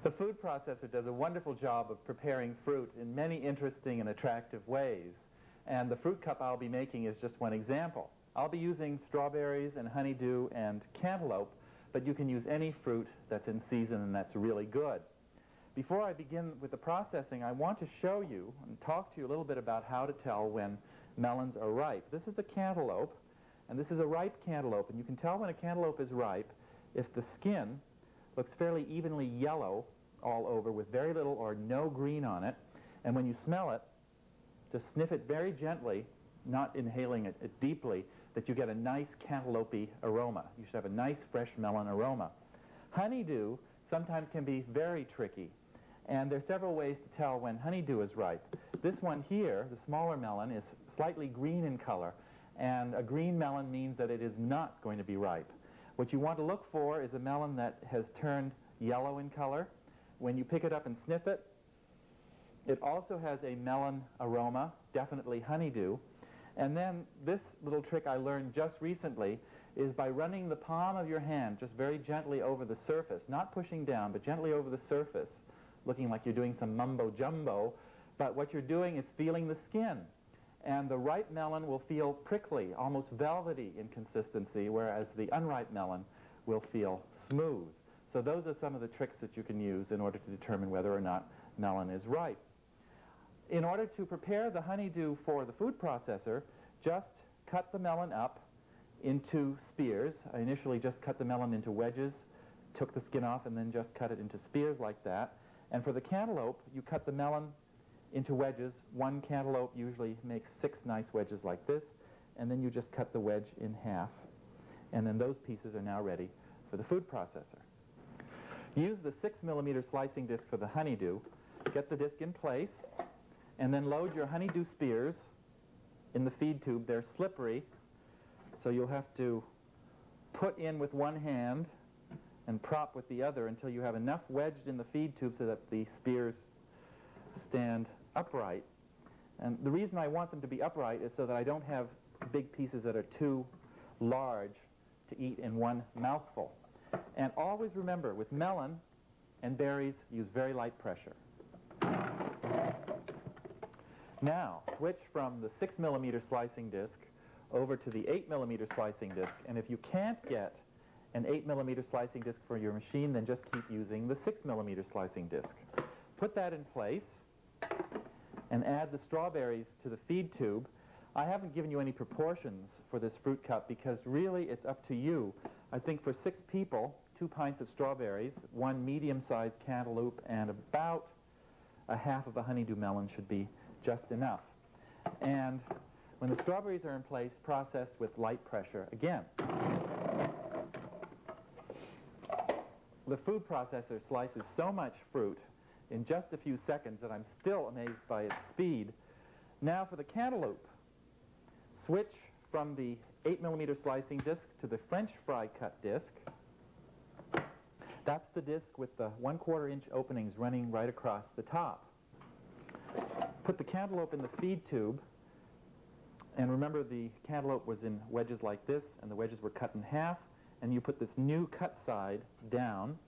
The food processor does a wonderful job of preparing fruit in many interesting and attractive ways, and the fruit cup I'll be making is just one example. I'll be using strawberries and honeydew and cantaloupe, but you can use any fruit that's in season and that's really good. Before I begin with the processing, I want to show you and talk to you a little bit about how to tell when melons are ripe. This is a cantaloupe, and this is a ripe cantaloupe, and you can tell when a cantaloupe is ripe if the skin looks fairly evenly yellow all over with very little or no green on it, and when you smell it, just sniff it very gently, not inhaling it deeply, that you get a nice cantaloupe aroma. You should have a nice fresh melon aroma. Honeydew sometimes can be very tricky, and there are several ways to tell when honeydew is ripe. This one here, the smaller melon, is slightly green in color, and a green melon means that it is not going to be ripe. What you want to look for is a melon that has turned yellow in color. When you pick it up and sniff it, it also has a melon aroma, definitely honeydew. And then this little trick I learned just recently is by running the palm of your hand just very gently over the surface, not pushing down, but gently over the surface, looking like you're doing some mumbo-jumbo, but what you're doing is feeling the skin. And the ripe melon will feel prickly, almost velvety in consistency, whereas the unripe melon will feel smooth. So those are some of the tricks that you can use in order to determine whether or not melon is ripe. In order to prepare the honeydew for the food processor, just cut the melon up into spears. I initially just cut the melon into wedges, took the skin off, and then just cut it into spears like that. And for the cantaloupe, you cut the melon into wedges. One cantaloupe usually makes 6 nice wedges like this, and then you just cut the wedge in half. And then those pieces are now ready for the food processor. Use the 6mm slicing disc for the honeydew. Get the disc in place, and then load your honeydew spears in the feed tube. They're slippery, so you'll have to put in with one hand and prop with the other until you have enough wedged in the feed tube so that the spears stand upright. And the reason I want them to be upright is so that I don't have big pieces that are too large to eat in one mouthful. And always remember, with melon and berries, use very light pressure. Now, switch from the 6mm slicing disc over to the 8mm slicing disc, and if you can't get an 8mm slicing disc for your machine, then just keep using the 6mm slicing disc. Put that in place and add the strawberries to the feed tube. I haven't given you any proportions for this fruit cup because really it's up to you. I think for 6 people, 2 pints of strawberries, 1 medium-sized cantaloupe, and about a half of a honeydew melon should be just enough. And when the strawberries are in place, processed with light pressure again. The food processor slices so much fruit in just a few seconds that I'm still amazed by its speed. Now for the cantaloupe. Switch from the 8mm slicing disc to the French fry cut disc. That's the disc with the 1/4 inch openings running right across the top. Put the cantaloupe in the feed tube, and remember the cantaloupe was in wedges like this, and the wedges were cut in half, and you put this new cut side down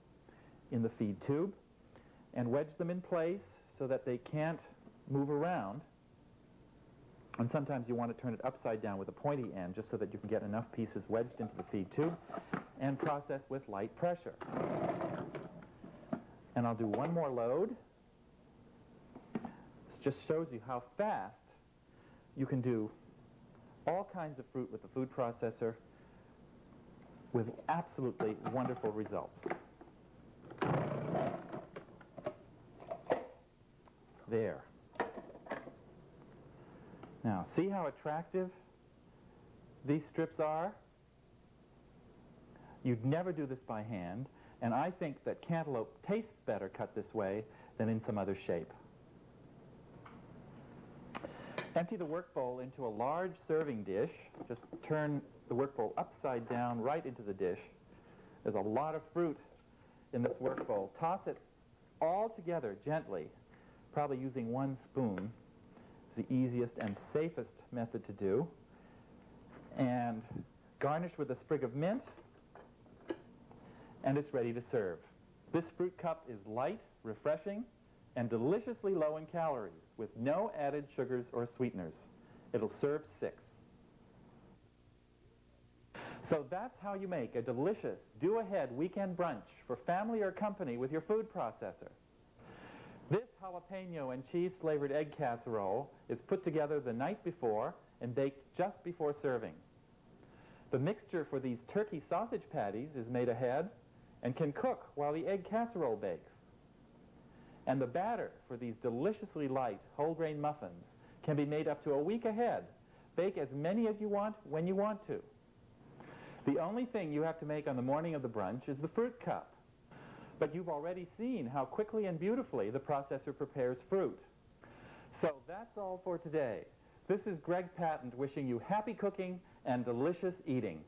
in the feed tube and wedge them in place so that they can't move around. And sometimes you want to turn it upside down with a pointy end just so that you can get enough pieces wedged into the feed tube, and process with light pressure. And I'll do one more load. This just shows you how fast you can do all kinds of fruit with the food processor with absolutely wonderful results. There. Now, see how attractive these strips are? You'd never do this by hand, and I think that cantaloupe tastes better cut this way than in some other shape. Empty the work bowl into a large serving dish. Just turn the work bowl upside down right into the dish. There's a lot of fruit in this work bowl. Toss it all together gently, probably using one spoon. It's the easiest and safest method to do. And garnish with a sprig of mint, and it's ready to serve. This fruit cup is light, refreshing, and deliciously low in calories, with no added sugars or sweeteners. It'll serve 6. So that's how you make a delicious, do-ahead weekend brunch for family or company with your food processor. This jalapeno and cheese-flavored egg casserole is put together the night before and baked just before serving. The mixture for these turkey sausage patties is made ahead and can cook while the egg casserole bakes. And the batter for these deliciously light whole grain muffins can be made up to a week ahead. Bake as many as you want when you want to. The only thing you have to make on the morning of the brunch is the fruit cup. But you've already seen how quickly and beautifully the processor prepares fruit. So that's all for today. This is Greg Patent wishing you happy cooking and delicious eating.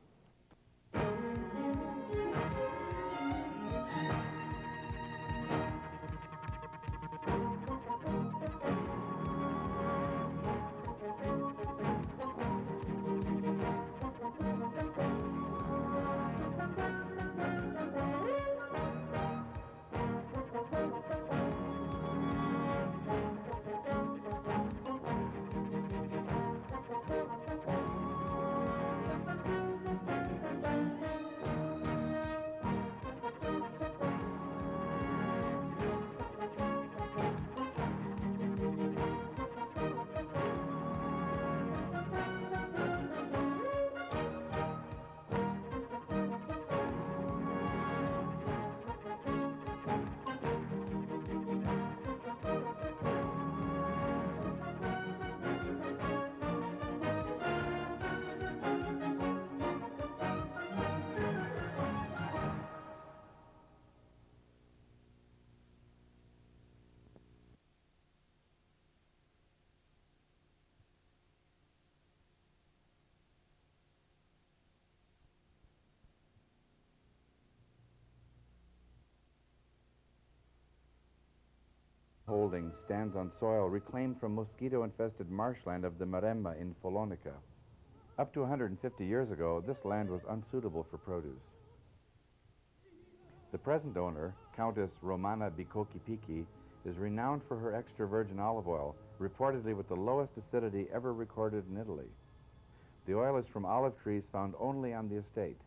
Holding stands on soil reclaimed from mosquito-infested marshland of the Maremma in Follonica. Up to 150 years ago, this land was unsuitable for produce. The present owner, Countess Romana Bicocchi-Picchi, is renowned for her extra virgin olive oil, reportedly with the lowest acidity ever recorded in Italy. The oil is from olive trees found only on the estate.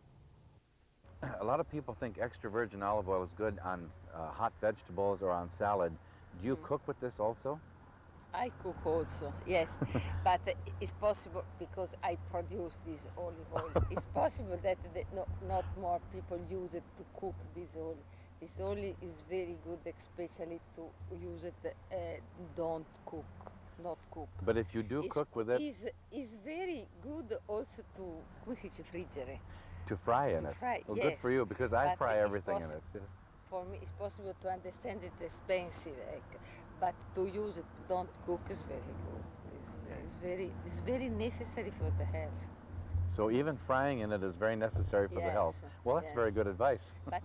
A lot of people think extra virgin olive oil is good on hot vegetables or on salad. Do you cook with this also? I cook also, yes, but it's possible because I produce this olive oil. It's possible that not more people use it to cook this oil. This oil is very good, especially to use it. Don't cook, not cook. But if you do cook with it, it's very good also to come si dice, friggere. To fry in to it. Fry, well, yes. good for you because I But fry it's everything in it. Yes. For me, it's possible to understand it's expensive, but to use it, don't cook is very good. It's very necessary for the health. So even frying in it is very necessary for the health. Well, that's very good advice. But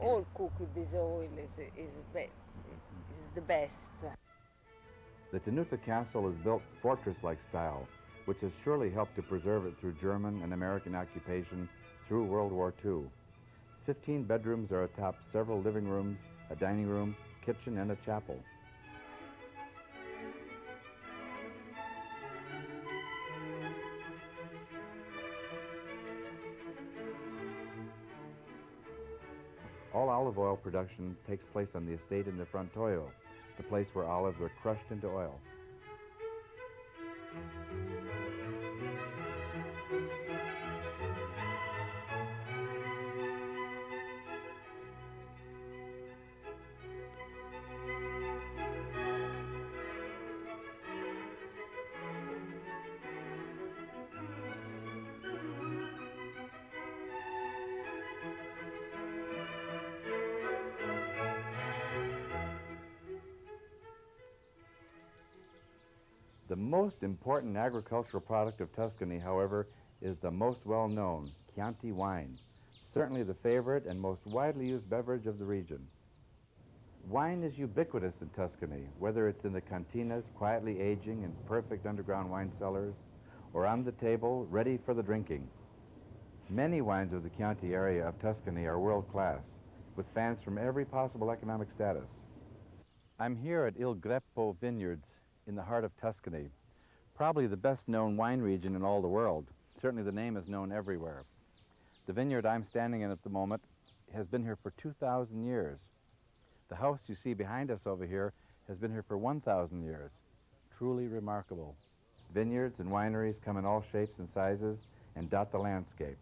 all cook with this oil is the best. The Tenuta Castle is built fortress-like style, which has surely helped to preserve it through German and American occupation through World War II. 15 bedrooms are atop several living rooms, a dining room, kitchen, and a chapel. All olive oil production takes place on the estate in the Frantoio, the place where olives are crushed into oil. The most important agricultural product of Tuscany, however, is the most well-known Chianti wine, certainly the favorite and most widely used beverage of the region. Wine is ubiquitous in Tuscany, whether it's in the cantinas quietly aging in perfect underground wine cellars, or on the table ready for the drinking. Many wines of the Chianti area of Tuscany are world-class, with fans from every possible economic status. I'm here at Il Greppo Vineyards in the heart of Tuscany, probably the best-known wine region in all the world. Certainly the name is known everywhere. The vineyard I'm standing in at the moment has been here for 2,000 years. The house you see behind us over here has been here for 1,000 years. Truly remarkable. Vineyards and wineries come in all shapes and sizes and dot the landscape.